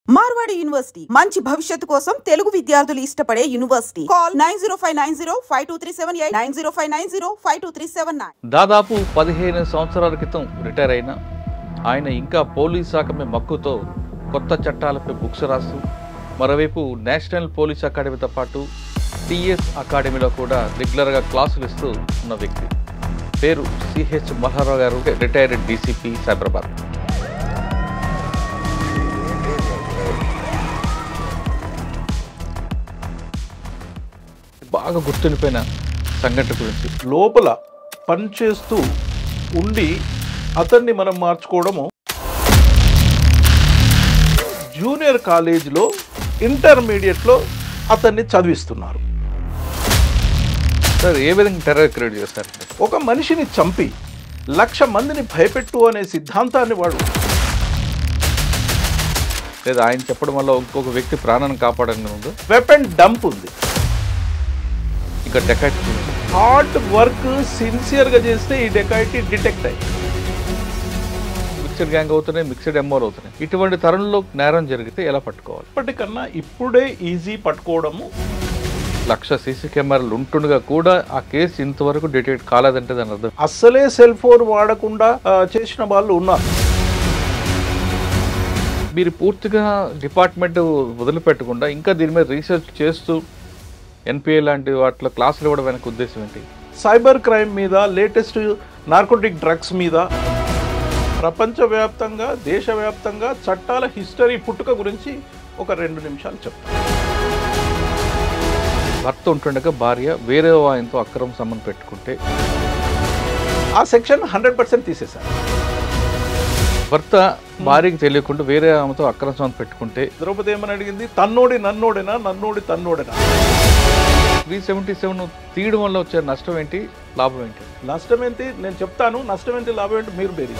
Marwadi university మంచి భవిష్యత్తు కోసం తెలుగు విద్యార్థులు ఇష్టపడే యూనివర్సిటీ. కాల్ 9059052378 9059052379. దాదాపు 15 సంవత్సరాల క్రితం రిటైర్ అయిన ఆయన ఇంకా పోలీస్ శాఖ మీద మక్కుతో కొత్త చట్టాలపై బుక్స్ రాస్తూ మరోవైపు నేషనల్ పోలీస్ అకాడమీతో పాటు టీఎస్ అకాడమీలో కూడా రెగ్యులర్గా క్లాసులు ఇస్తూ ఉన్న వ్యక్తి పేరు సిహెచ్ మల్హారావు గారు, రిటైర్డ్ డీసీపీ సైబరాబాద్. బాగా గుర్తుండిపోయిన సంఘటన గురించి లోపల పనిచేస్తూ ఉండి అతన్ని మనం మార్చుకోవడము. జూనియర్ కాలేజీలో ఇంటర్మీడియట్లో అతన్ని చదివిస్తున్నారు. సార్ ఏ విధంగా టెర్రర్ క్రియేట్ చేస్తారు? ఒక మనిషిని చంపి 1,00,000 మందిని భయపెట్టు అనే సిద్ధాంతాన్ని వాడు, లేదా ఆయన చెప్పడం వల్ల ఇంకొక వ్యక్తి ప్రాణాన్ని కాపాడని ఉంది. వెపన్ డంప్ ఉంది. ఇక డెకాయిట్ హార్డ్ వర్క్ సిన్సియర్గా చేస్తే ఈ డెకాయిటీ డిటెక్ట్ అయ్యి మిక్స్డ్ గ్యాంగ్ అవుతున్నాయి, మిక్స్డ్ ఎంఓలు అవుతున్నాయి. ఇటువంటి తరుణంలో నేరం జరిగితే ఎలా పట్టుకోవాలి? ఇప్పటికన్నా ఇప్పుడే ఈజీ పట్టుకోవడము. 1,00,000 సీసీ కెమెరాలు ఉంటుండగా కూడా ఆ కేసు ఇంతవరకు డిటెక్ట్ కాలేదంటే దాని అర్థం అస్సలే సెల్ ఫోన్ వాడకుండా చేసిన వాళ్ళు ఉన్నారు. మీరు పూర్తిగా డిపార్ట్మెంట్ వదిలిపెట్టకుండా ఇంకా దీని మీద రీసెర్చ్ చేస్తూ ఎన్పిఏ లాంటి వాటిలో క్లాసులు ఇవ్వడం వెనక ఉద్దేశం ఏంటి? సైబర్ క్రైమ్ మీద, లేటెస్ట్ నార్కోటిక్ డ్రగ్స్ మీద ప్రపంచవ్యాప్తంగా, దేశవ్యాప్తంగా చట్టాల హిస్టరీ పుట్టుక గురించి ఒక 2 నిమిషాలు చెప్తాను. భర్త ఉంటుండగా భార్య వేరే ఆయనతో అక్రమ సంబంధం పెట్టుకుంటే ఆ సెక్షన్ 100% తీసేశారు. భర్త భార్యకి తెలియకుండా వేరే ఆమెతో అక్రమ సంబంధం పెట్టుకుంటే ద్రౌపది ఏమని అడిగింది? తన్నోడి నన్నోడేనా, నన్నోడి తన్నోడేనా? 377 తీయడం వల్ల వచ్చే నష్టం ఏంటి, లాభం ఏంటి? నష్టం ఏంటి నేను చెప్తాను, నష్టం ఏంటి లాభం ఏంటి మీరు బేరీ.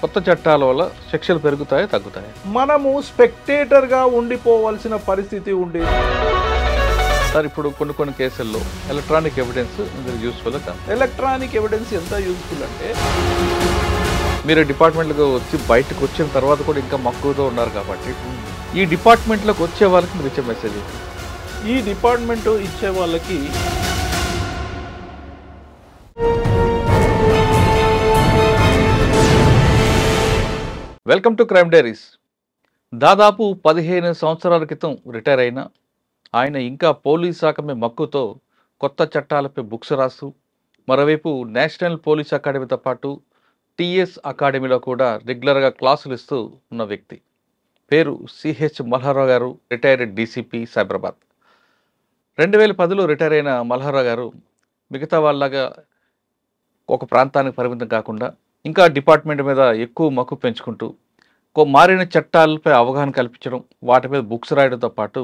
కొత్త చట్టాల వల్ల శిక్షలు పెరుగుతాయి, తగ్గుతాయి. మనము స్పెక్టేటర్గా ఉండిపోవాల్సిన పరిస్థితి ఉండేది. సార్ ఇప్పుడు కొన్ని కేసుల్లో ఎలక్ట్రానిక్ ఎవిడెన్స్ యూస్ఫుల్ కాదు. ఎలక్ట్రానిక్ ఎవిడెన్స్ ఎంత యూస్ఫుల్ అంటే, మీరు డిపార్ట్మెంట్కి వచ్చి బయటకు వచ్చిన తర్వాత కూడా ఇంకా మక్కువతో ఉన్నారు కాబట్టి ఈ డిపార్ట్మెంట్లోకి వచ్చే వాళ్ళకి మీరు ఇచ్చే మెసేజ్, ఈ డిపార్ట్మెంట్ ఇచ్చే వాళ్ళకి వెల్కమ్ టు క్రైమ్ డైరీస్. దాదాపు 15 సంవత్సరాల క్రితం రిటైర్ అయిన ఆయన ఇంకా పోలీస్ శాఖ మీద మక్కుతో కొత్త చట్టాలపై బుక్స్ రాస్తూ మరోవైపు నేషనల్ పోలీస్ అకాడమీతో పాటు టీఎస్ అకాడమీలో కూడా రెగ్యులర్గా క్లాసులు ఇస్తూ ఉన్న వ్యక్తి పేరు సిహెచ్ మల్హారావు గారు, రిటైర్డ్ డీసీపీ సైబరాబాద్. 2010లో రిటైర్ అయిన మల్హారావు గారు మిగతా వాళ్ళగా ఒక ప్రాంతానికి పరిమితం కాకుండా ఇంకా డిపార్ట్మెంట్ మీద ఎక్కువ మక్కువ పెంచుకుంటూ మారిన చట్టాలపై అవగాహన కల్పించడం, వాటి మీద బుక్స్ రాయడంతో పాటు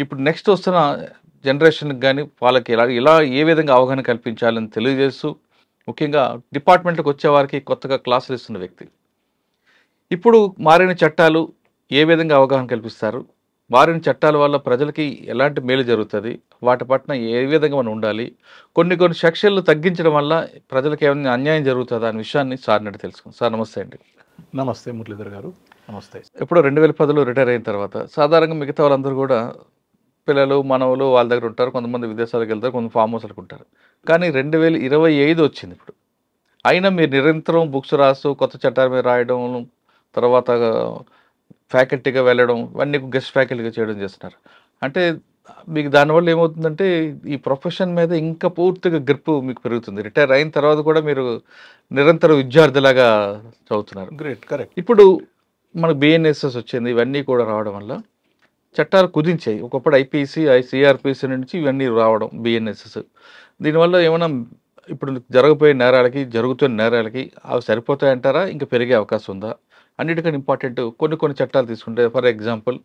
ఇప్పుడు నెక్స్ట్ వస్తున్న జనరేషన్కి కానీ వాళ్ళకి ఇలా ఏ విధంగా అవగాహన కల్పించాలని తెలియజేస్తూ ముఖ్యంగా డిపార్ట్మెంట్కి వచ్చే వారికి కొత్తగా క్లాసులు ఇస్తున్న వ్యక్తి. ఇప్పుడు మారిన చట్టాలు ఏ విధంగా అవగాహన కల్పిస్తారు, మారిన చట్టాల వల్ల ప్రజలకి ఎలాంటి మేలు జరుగుతుంది, వాటి పట్ల ఏ విధంగా మనం ఉండాలి, కొన్ని సెక్షన్లు తగ్గించడం వల్ల ప్రజలకు ఏమైనా అన్యాయం జరుగుతుందా అనే విషయాన్ని సార్ నడి తెలుసుకుందాం. సార్ నమస్తే అండి. నమస్తే మురళీధర్ గారు. నమస్తే. ఇప్పుడు 2010లో రిటైర్ అయిన తర్వాత సాధారణంగా మిగతా వాళ్ళందరూ కూడా పిల్లలు, మనవలు వాళ్ళ దగ్గర ఉంటారు, కొంతమంది విదేశాలకు వెళ్తారు, కొంత ఫామ్ హౌస్లకు ఉంటారు. కానీ 2025 వచ్చింది ఇప్పుడు. అయినా మీరు నిరంతరం బుక్స్ రాస్తూ కొత్త చట్టాల మీద రాయడం, తర్వాత ఫ్యాకల్టీగా వెళ్ళడం, ఇవన్నీ గెస్ట్ ఫ్యాకల్టీగా చేయడం చేస్తున్నారు. అంటే మీకు దానివల్ల ఏమవుతుందంటే ఈ ప్రొఫెషన్ మీద ఇంకా పూర్తిగా గ్రిప్ మీకు పెరుగుతుంది. రిటైర్ అయిన తర్వాత కూడా మీరు నిరంతర విద్యార్థిలాగా చదువుతున్నారు. Great, correct. ఇప్పుడు మనకు బిఎన్ఎస్ఎస్ వచ్చింది, ఇవన్నీ కూడా రావడం వల్ల చట్టాలు కుదించాయి. ఒకప్పుడు ఐపీసీ, సిఆర్పిసి నుంచి ఇవన్నీ రావడం, బిఎన్ఎస్ఎస్. దీనివల్ల ఏమైనా ఇప్పుడు జరగబోయే నేరాలకి, జరుగుతున్న నేరాలకి అవి సరిపోతాయంటారా, ఇంకా పెరిగే అవకాశం ఉందా? అన్నిటికన్నా ఇంపార్టెంట్ కొన్ని చట్టాలు తీసుకుంటే, ఫర్ ఎగ్జాంపుల్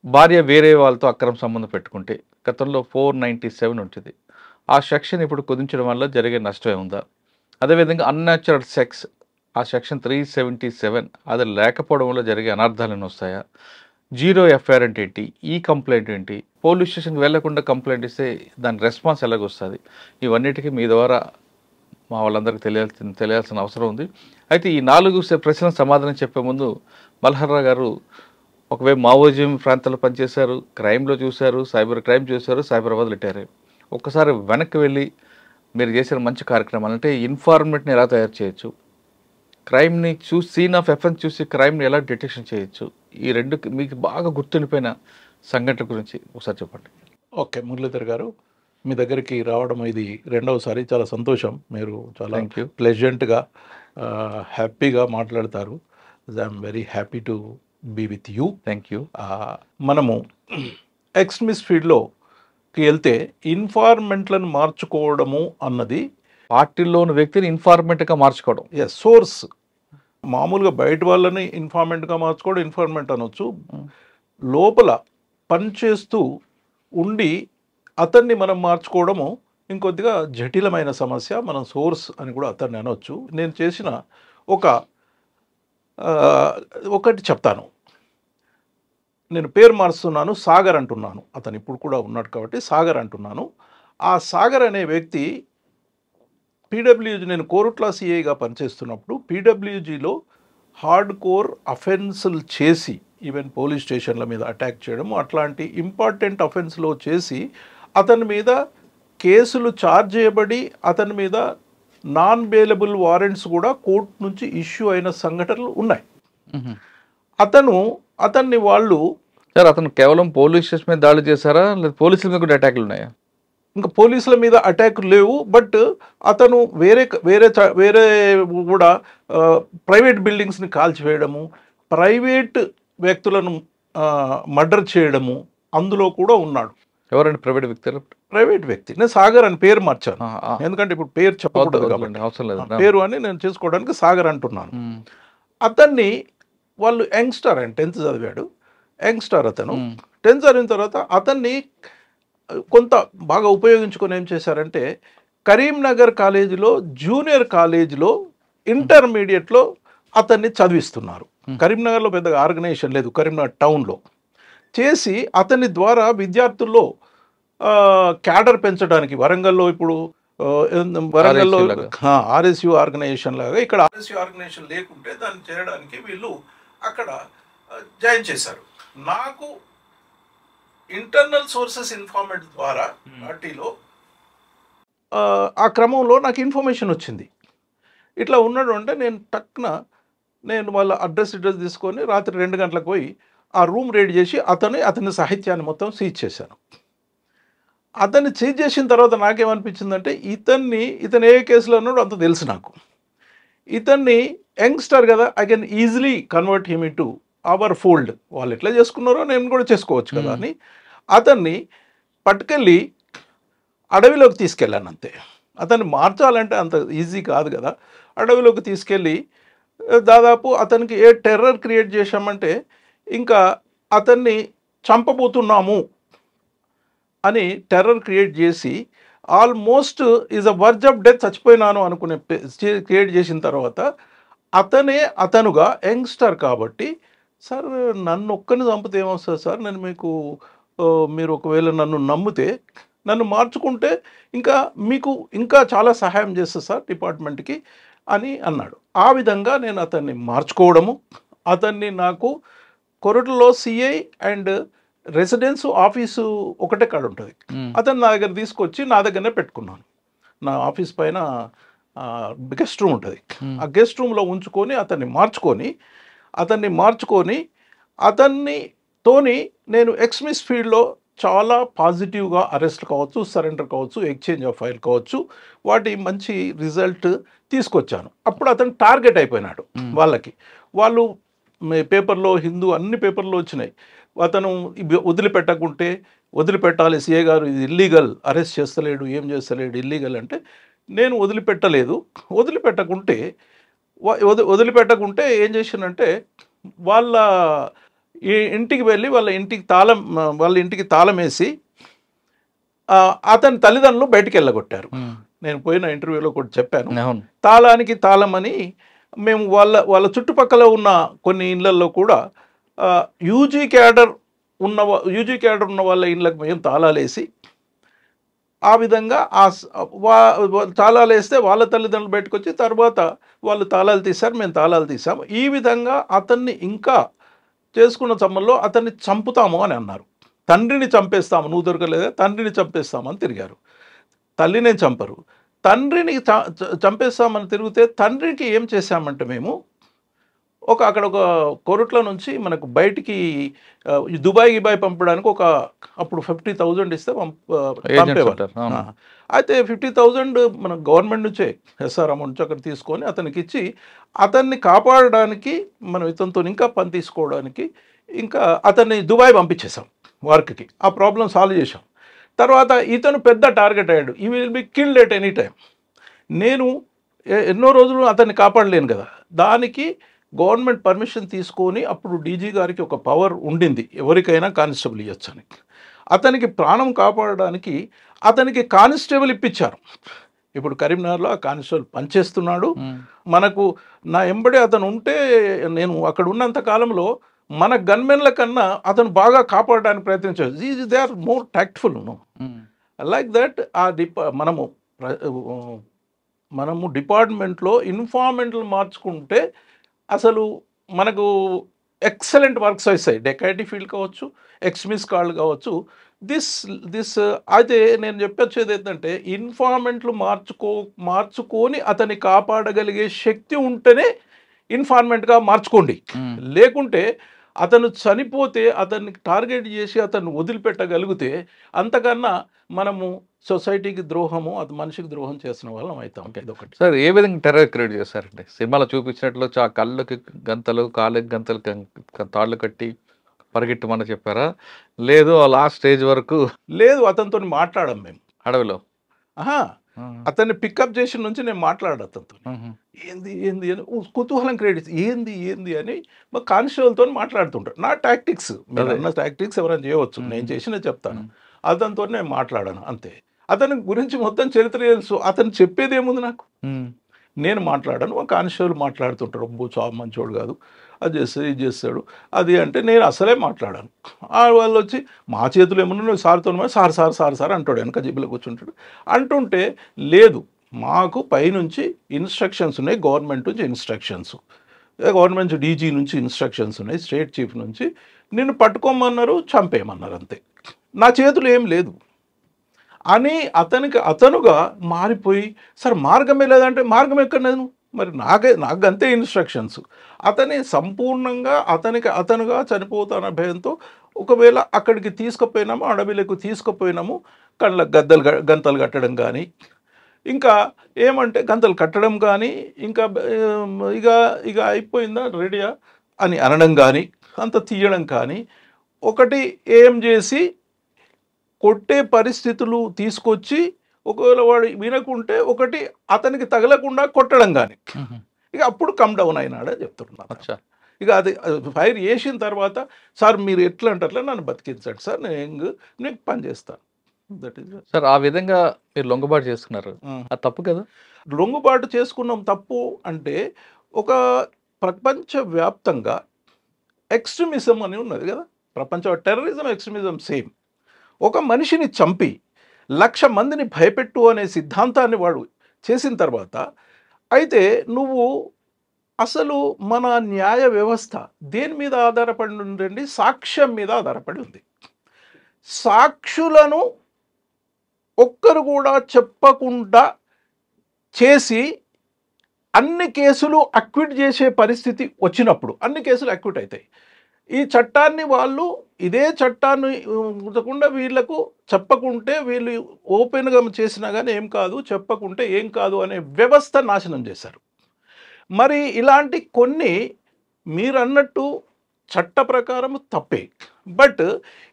భార్య వేరే వాళ్ళతో అక్రమ సంబంధం పెట్టుకుంటే గతంలో 497 ఉంటుంది. ఆ సెక్షన్ ఇప్పుడు కుదించడం వల్ల జరిగే నష్టమే ఉందా? అదేవిధంగా అన్యాచురల్ సెక్స్, ఆ సెక్షన్ 377 అది లేకపోవడం వల్ల జరిగే అనర్థాలను వస్తాయా? జీరో ఎఫ్ఐఆర్ అంటే ఏంటి? ఈ కంప్లైంట్ ఏంటి? పోలీస్ స్టేషన్కి వెళ్లకుండా కంప్లైంట్ ఇస్తే దాని రెస్పాన్స్ ఎలాగొస్తుంది? ఇవన్నిటికీ మీ ద్వారా మా వాళ్ళందరికీ తెలియాల్సిన అవసరం ఉంది. అయితే ఈ 4 ప్రశ్నలకు సమాధానం చెప్పే ముందు మల్హర్రావు గారు ఒకవైపు మావోయిజం ప్రాంతాల్లో పనిచేశారు, క్రైమ్లో చూశారు, సైబర్ క్రైమ్ చూశారు, సైబరాబాద్లో రిటైర్ అయ్యారు. ఒక్కసారి వెనక్కి వెళ్ళి మీరు చేసిన మంచి కార్యక్రమాలు అంటే ఇన్ఫార్మేట్ని ఎలా తయారు చేయొచ్చు, క్రైమ్ని చూసి సీన్ ఆఫ్ ఎఫెన్స్ చూసి క్రైమ్ని ఎలా డిటెక్షన్ చేయొచ్చు, ఈ రెండు మీకు బాగా గుర్తుండిపోయిన సంఘటన గురించి ఒకసారి చెప్పండి. ఓకే, మురళీధర్ గారు, మీ దగ్గరికి రావడం ఇది రెండవసారి. చాలా సంతోషం. మీరు చాలా ప్లెజెంట్గా హ్యాపీగా మాట్లాడతారు. I'm very happy to be with you. Thank you. మనము ఎక్స్ట్రీమిస్ట్ ఫీల్డ్లోకి వెళ్తే ఇన్ఫార్మెంట్లను మార్చుకోవడము అన్నది పార్టీలోని వ్యక్తిని ఇన్ఫార్మెంట్గా మార్చుకోవడం. సోర్స్ మామూలుగా బయట వాళ్ళని ఇన్ఫార్మెంట్గా మార్చుకోవడం ఇన్ఫార్మెంట్ అనొచ్చు. లోపల పనిచేస్తూ ఉండి అతన్ని మనం మార్చుకోవడము ఇంకొద్దిగా జటిలమైన సమస్య. మనం సోర్స్ అని కూడా అతన్ని అనొచ్చు. నేను చేసిన ఒకటి చెప్తాను. నేను పేరు మారుస్తున్నాను, సాగర్ అంటున్నాను. అతను ఇప్పుడు కూడా ఉన్నాడు కాబట్టి సాగర్ అంటున్నాను. ఆ సాగర్ అనే వ్యక్తి పీడబ్ల్యూజీ, నేను కోరుట్ల సిఐగా పనిచేస్తున్నప్పుడు పీడబ్ల్యూజీలో హార్డ్ కోర్ అఫెన్సులు చేసి, ఈవెన్ పోలీస్ స్టేషన్ల మీద అటాక్ చేయడము అట్లాంటి ఇంపార్టెంట్ అఫెన్స్లో చేసి అతని మీద కేసులు ఛార్జ్ చేయబడి అతని మీద నాన్ బెయిలబుల్ వారెంట్స్ కూడా కోర్టు నుంచి ఇష్యూ అయిన సంఘటనలు ఉన్నాయి. అతన్ని వాళ్ళు సార్, అతను కేవలం పోలీస్ స్టేషన్ మీద దాడి చేశారా, లేదా పోలీసుల మీద కూడా అటాక్లు ఉన్నాయా? ఇంకా పోలీసుల మీద అటాక్ లేవు, బట్ అతను వేరే కూడా ప్రైవేట్ బిల్డింగ్స్ని కాల్చివేయడము, ప్రైవేట్ వ్యక్తులను మర్డర్ చేయడము అందులో కూడా ఉన్నాడు. ఎవరండి ప్రైవేట్ వ్యక్తులు? ప్రైవేట్ వ్యక్తి. నేను సాగర్ అని పేరు మార్చాను, ఎందుకంటే ఇప్పుడు పేరు చెప్పకూడదు కాబట్టి అవసరం లేదు, పేరు అని నేను చేసుకోవడానికి సాగర్ అంటున్నాను. అతన్ని వాళ్ళు యంగ్స్టర్ అని 10th చదివాడు. యంగ్స్టర్ అతను 10th చదివిన తర్వాత అతన్ని కొంత బాగా ఉపయోగించుకొని ఏం చేశారంటే కరీంనగర్ కాలేజీలో, జూనియర్ కాలేజీలో, ఇంటర్మీడియట్లో అతన్ని చదివిస్తున్నారు. కరీంనగర్లో పెద్దగా ఆర్గనైజేషన్ లేదు, కరీంనగర్ టౌన్లో చేసి అతని ద్వారా విద్యార్థుల్లో క్యాడర్ పెంచడానికి, వరంగల్లో ఇప్పుడు వరంగల్లో ఆర్ఎస్యు ఆర్గనైజేషన్ లాగా ఇక్కడ ఆర్ఎస్యు ఆర్గనైజేషన్ లేకుంటే దాన్ని చేయడానికి వీళ్ళు అక్కడ జాయిన్ చేశారు. నాకు ఇంటర్నల్ సోర్సెస్ ఇన్ఫార్మేట్ ద్వారా పార్టీలో ఆ క్రమంలో నాకు ఇన్ఫర్మేషన్ వచ్చింది. ఇట్లా ఉన్నాడు అంటే నేను వాళ్ళ అడ్రస్ తీసుకొని రాత్రి 2 గంటలకు పోయి ఆ రూమ్ రెడీ చేసి అతని సాహిత్యాన్ని మొత్తం సీజ్ చేశాను. అతన్ని సీజ్ చేసిన తర్వాత నాకేమనిపించిందంటే ఇతను ఏ కేసులో ఉన్నాడో అంత తెలుసు నాకు. ఇతన్ని యంగ్స్టర్ కదా, I can easily convert him to our fold. వాళ్ళు ఎట్లా చేసుకున్నారో నేను కూడా చేసుకోవచ్చు కదా అని అతన్ని పట్టుకెళ్ళి అడవిలోకి తీసుకెళ్ళాను. అంతే. అతన్ని మార్చాలంటే అంత ఈజీ కాదు కదా. అడవిలోకి తీసుకెళ్ళి దాదాపు అతనికి ఏ టెర్రర్ క్రియేట్ చేశామంటే ఇంకా అతన్ని చంపబోతున్నాము అని టెర్రర్ క్రియేట్ చేసి almost is a verge of death, చచ్చిపోయినాను అనుకునే క్రియేట్ చేసిన తర్వాత అతనుగా యంగ్స్టర్ కాబట్టి, సార్ నన్ను ఒక్కరిని చంపితే ఏమొస్తుంది సార్, మీరు ఒకవేళ నన్ను నమ్మితే నన్ను మార్చుకుంటే మీకు ఇంకా చాలా సహాయం చేస్తుంది సార్ డిపార్ట్మెంట్కి అని అన్నాడు. ఆ విధంగా నేను అతన్ని మార్చుకోవడము, అతన్ని నాకు కొరటలో సిఐ అండ్ రెసిడెన్స్ ఆఫీసు ఒకటే కాడ ఉంటుంది. అతను నా దగ్గర తీసుకొచ్చి నా దగ్గరనే పెట్టుకున్నాను. నా ఆఫీస్ పైన గెస్ట్ రూమ్ ఉంటుంది. ఆ గెస్ట్ రూమ్లో ఉంచుకొని అతన్ని మార్చుకొని అతన్నితోని నేను ఎక్స్ట్రీమిస్ట్ ఫీల్డ్లో చాలా పాజిటివ్గా అరెస్ట్ కావచ్చు, సరెండర్ కావచ్చు, ఎక్స్చేంజ్ ఆఫ్ ఫైల్ కావచ్చు, వాటి మంచి రిజల్ట్ తీసుకొచ్చాను. అప్పుడు అతను టార్గెట్ అయిపోయినాడు. వాళ్ళు పేపర్లో, హిందూ అన్ని పేపర్లో వచ్చినాయి. అతను వదిలిపెట్టాలి సిఏ గారు, ఇది ఇల్లీగల్, అరెస్ట్ చేస్తలేడు, ఏం చేస్తలేడు, ఇల్లీగల్ అంటే నేను వదిలిపెట్టకుంటే ఏం చేశానంటే వాళ్ళ ఇంటికి వెళ్ళి వాళ్ళ ఇంటికి తాళం వేసి అతని తల్లిదండ్రులు బయటికి వెళ్ళగొట్టారు. నేను పోయిన ఇంటర్వ్యూలో కూడా చెప్పాను. తాళానికి తాళం అని మేము వాళ్ళ చుట్టుపక్కల ఉన్న కొన్ని ఇళ్లలో కూడా యూజీ క్యాడర్ ఉన్న వాళ్ళ ఇళ్ళకి మేము తాళాలేసి ఆ విధంగా తాళాలు వేస్తే వాళ్ళ తల్లిదండ్రులు బయటకు తర్వాత వాళ్ళు తాళాలు తీశారు, మేము తాళాలు తీసాము. ఈ విధంగా అతన్ని ఇంకా చేసుకున్న సమయంలో అతన్ని చంపుతాము అని అన్నారు. తండ్రిని చంపేస్తాము, నువ్వు దొరకలేదా, తండ్రిని చంపేస్తామని తిరిగారు. తల్లినే చంపరు, తండ్రిని చంపేస్తామని తిరిగితే తండ్రికి ఏం చేశామంటే మేము అక్కడ ఒక కోరుట్ల నుంచి మనకు బయటికి దుబాయ్ పంపడానికి అప్పుడు 50,000 ఇస్తే పంపేవారు. అయితే 50,000 మన గవర్నమెంట్ నుంచే ఎస్ఆర్ అమౌంట్ నుంచి అక్కడ తీసుకొని అతనికి ఇచ్చి అతన్ని కాపాడడానికి మనం ఇతనితో ఇంకా పని తీసుకోవడానికి ఇంకా అతన్ని దుబాయ్ పంపించేసాం వర్క్కి. ఆ ప్రాబ్లం సాల్వ్ చేసాం. తర్వాత ఇతను పెద్ద టార్గెట్ అయ్యాడు, ఈ will be killed at any time. నేను ఎన్నో రోజులు అతన్ని కాపాడలేను కదా, దానికి గవర్నమెంట్ పర్మిషన్ తీసుకొని అప్పుడు డీజీ గారికి ఒక పవర్ ఉండింది, ఎవరికైనా కానిస్టేబుల్ ఇవ్వచ్చని. అతనికి ప్రాణం కాపాడడానికి అతనికి కానిస్టేబుల్ ఇప్పించారు. ఇప్పుడు కరీంనగర్లో ఆ కానిస్టేబుల్ పనిచేస్తున్నాడు. మనకు నా ఎంబడి అతను ఉంటే నేను అక్కడ ఉన్నంత కాలంలో మన గన్మెన్ల కన్నా అతను బాగా కాపాడడానికి ప్రయత్నించారు. They are more tactful. Like that మనము డిపార్ట్మెంట్లో ఇన్ఫార్మెంట్లు మార్చుకుంటే అసలు మనకు ఎక్సలెంట్ వర్క్స్ వస్తాయి. డెకాయిటీ ఫీల్డ్ కావచ్చు, ఎక్స్మిస్ కాళ్ళు కావచ్చు. దిస్ అయితే నేను చెప్పొచ్చేది ఏంటంటే ఇన్ఫార్మెంట్లు మార్చుకొని అతన్ని కాపాడగలిగే శక్తి ఉంటేనే ఇన్ఫార్మెంట్గా మార్చుకోండి. లేకుంటే అతను చనిపోతే అతన్ని టార్గెట్ చేసి అతన్ని వదిలిపెట్టగలిగితే అంతకన్నా మనము సొసైటీకి ద్రోహము, అది మనిషికి ద్రోహం చేసిన వాళ్ళం అవుతాం. ఇదొకటి. సార్, ఏ విధంగా టెర్రర్ క్రియేట్ చేస్తారంటే సినిమాలో చూపించినట్లు కళ్ళకి గంతలు, కాళ్ళకి గంతలు, తాళ్ళు కట్టి పరిగెట్టమని చెప్పారా? లేదు లాస్ట్ స్టేజ్ వరకు లేదు, అతనితో మాట్లాడాం మేము అడవిలో. అతన్ని పికప్ చేసిన నుంచి నేను మాట్లాడాను అతనితో. ఏంది ఏంది అని కుతూహలం క్రియేట్ ఏంది అని మా కానిస్టేబుల్తో మాట్లాడుతుంటారు. నా టాక్టిక్స్, అన్న టాక్టిక్స్ ఎవరైనా చేయవచ్చు, నేను చేసినా చెప్తాను. అతనితో నేను మాట్లాడాను అంతే. అతని గురించి మొత్తం చరిత్ర తెలుసు. అతను చెప్పేది ఏముంది నాకు, నేను మాట్లాడాను. మా కానిస్టేబుల్ మాట్లాడుతుంటారు, అబ్బో చాలా మంచోడు కాదు, అది చేస్తాడు, ఇది చేస్తాడు, అది అంటే నేను అసలే మాట్లాడాను. వాళ్ళు వచ్చి మా చేతులు ఏమన్నా సార్తో సార్ అంటాడు, వెనక జిబ్బులో కూర్చుంటాడు. అంటుంటే లేదు, మాకు పైనుంచి ఇన్స్ట్రక్షన్స్ ఉన్నాయి, గవర్నమెంట్ నుంచి ఇన్స్ట్రక్షన్స్, గవర్నమెంట్ డీజీ నుంచి ఇన్స్ట్రక్షన్స్ ఉన్నాయి, స్టేట్ చీఫ్ నుంచి నిన్ను పట్టుకోమన్నారు, చంపేయమన్నారు, అంతే, నా చేతులు ఏం లేదు అని అతనుగా మారిపోయి, సార్ మార్గమే లేదంటే మార్గం ఎక్కడ లేదు, మరి నాకు అంతే ఇన్స్ట్రక్షన్స్. అతని సంపూర్ణంగా అతనుగా చనిపోతాన భయంతో ఒకవేళ అక్కడికి తీసుకుపోయినాము, అడవిలకు తీసుకుపోయినాము, కళ్ళకు గంతలు కట్టడం కానీ, ఇంకా ఏమంటే గంతలు కట్టడం కానీ, ఇంకా ఇక అయిపోయిందా రెడీయా అని అనడం కానీ, అంత తీయడం కానీ, ఒకటి ఏం చేసి కొట్టే పరిస్థితులు తీసుకొచ్చి ఒకవేళ వాడు వినకుంటే ఒకటి అతనికి తగలకుండా కొట్టడం కానీ, ఇక అప్పుడు కమ్ డౌన్ అయినాడని చెప్తున్నాను. ఇక అది ఫైర్ చేసిన తర్వాత సార్ మీరు ఎట్లా అంటారు నన్ను బతికించండి సార్, నేను నీకు పని చేస్తాను. That is sir. ఆ విధంగా మీరు లొంగుబాటు చేసుకున్నారు, అది తప్పు కదా? లొంగుబాటు చేసుకున్నాం తప్పు అంటే, ఒక ప్రపంచవ్యాప్తంగా ఎక్స్ట్రీమిజం అని ఉన్నది కదా, ప్రపంచ టెర్రరిజం ఎక్స్ట్రీమిజం సేమ్. ఒక మనిషిని చంపి 1,00,000 మందిని భయపెట్టు అనే సిద్ధాంతాన్ని వాడు చేసిన తర్వాత, అయితే నువ్వు అసలు మన న్యాయ వ్యవస్థ దేని మీద ఆధారపడి ఉందండి? సాక్ష్యం మీద ఆధారపడి ఉంది. సాక్షులను ఒక్కరు కూడా చెప్పకుండా చేసి అన్ని కేసులు అక్విట్ చేసే పరిస్థితి వచ్చినప్పుడు అన్ని కేసులు అక్విట్ అవుతాయి. ఈ చట్టాన్ని వాళ్ళు ఇదే చట్టాన్ని ఉండకుండా వీళ్ళకు చెప్పకుంటే, వీళ్ళు ఓపెన్గా చేసినా కానీ ఏం కాదు, చెప్పకుంటే ఏం కాదు అనే వ్యవస్థ నాశనం చేశారు. మరి ఇలాంటి కొన్ని మీరు అన్నట్టు చట్ట ప్రకారం తప్పే. But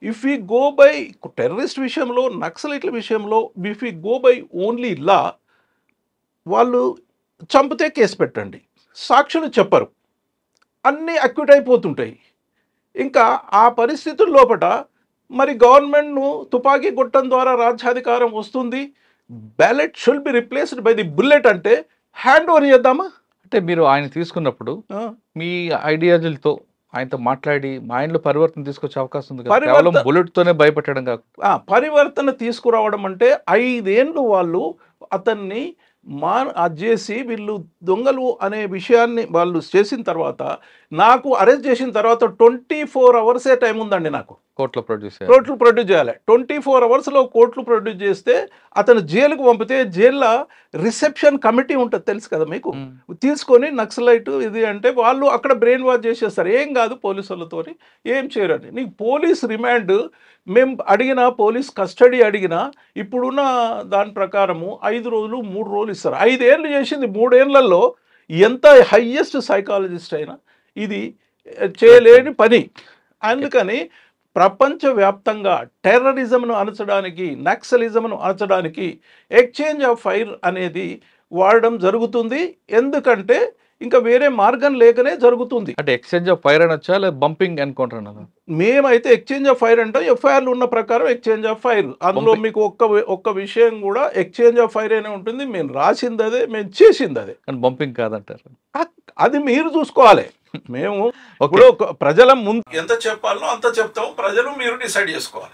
if you go by terrorist విషయంలో, నక్సలైట్ల విషయంలో, if you go by only లా, వాళ్ళు చంపితే కేసు పెట్టండి, సాక్షులు చెప్పరు, అన్నీ అక్విట్ అయిపోతుంటాయి. ఇంకా ఆ పరిస్థితుల లోపల మరి గవర్నమెంట్ను తుపాకీ గొట్టం ద్వారా రాజ్యాధికారం వస్తుంది, ballot should be replaced by the bullet అంటే హ్యాండ్ ఓవర్ చేద్దామా? అంటే మీరు ఆయన తీసుకున్నప్పుడు మీ ఐడియాలజీలతో ఆయనతో మాట్లాడి ఆయనలో పరివర్తన తీసుకొచ్చే అవకాశం ఉంది కదా, కేవలం బుల్లెట్ తోనే భయపెట్టడం కాకుండా. పరివర్తన తీసుకురావడం అంటే 5 ఏళ్ళు వాళ్ళు అతన్ని అది చేసి వీళ్ళు దొంగలు అనే విషయాన్ని వాళ్ళు చేసిన తర్వాత, నాకు అరెస్ట్ చేసిన తర్వాత 24 అవర్సే టైం ఉందండి నాకు కోర్టులో ప్రొడ్యూస్ చేయాలి. 24 అవర్స్లో కోర్టులు ప్రొడ్యూస్ చేస్తే అతను జైలుకు పంపితే జైల్లో రిసెప్షన్ కమిటీ ఉంటుంది తెలుసు కదా మీకు, తీసుకొని నక్సలైట్ ఇది అంటే వాళ్ళు అక్కడ బ్రెయిన్ వాష్ చేసేస్తారు. ఏం కాదు పోలీసు వాళ్ళతో ఏం చేయరండి. నీకు పోలీస్ రిమాండ్ మేము అడిగినా, పోలీస్ కస్టడీ అడిగినా ఇప్పుడున్న దాని ప్రకారము 5 రోజులు 3 రోజులు ఇస్తారు. 5 ఏళ్ళు చేసింది 3 ఏళ్లలో ఎంత హయ్యెస్ట్ సైకాలజిస్ట్ అయినా ఇది చేయలేని పని. అందుకని ప్రపంచవ్యాప్తంగా టెర్రరిజంను అణచడానికి, నక్సలిజంను అణచడానికి ఎక్స్చేంజ్ ఆఫ్ ఫైర్ అనేది వాడడం జరుగుతుంది. ఎందుకంటే ఇంకా వేరే మార్గం లేకనే జరుగుతుంది. అంటే ఎక్స్చేంజ్ ఆఫ్ ఫైర్ అనొచ్చా లేదా బంపింగ్ ఎన్కౌంటర్ అన్నదా? మేమైతే ఎక్స్చేంజ్ ఆఫ్ ఫైర్ అంటే ఎఫ్ఐఆర్లు ఉన్న ప్రకారం ఎక్స్చేంజ్ ఆఫ్ ఫైర్. అందులో మీకు ఒక్క విషయం కూడా ఎక్స్చేంజ్ ఆఫ్ ఫైర్ అనే ఉంటుంది. మేము రాసింది అదే, మేము చేసింది అదే. కానీ బంపింగ్ కాదంటారు. అది మీరు చూసుకోవాలి. మేము ఇప్పుడు ప్రజల ముందు ఎంత చెప్పాలో అంత చెప్తాం, ప్రజలు మీరు డిసైడ్ చేసుకోవాలి.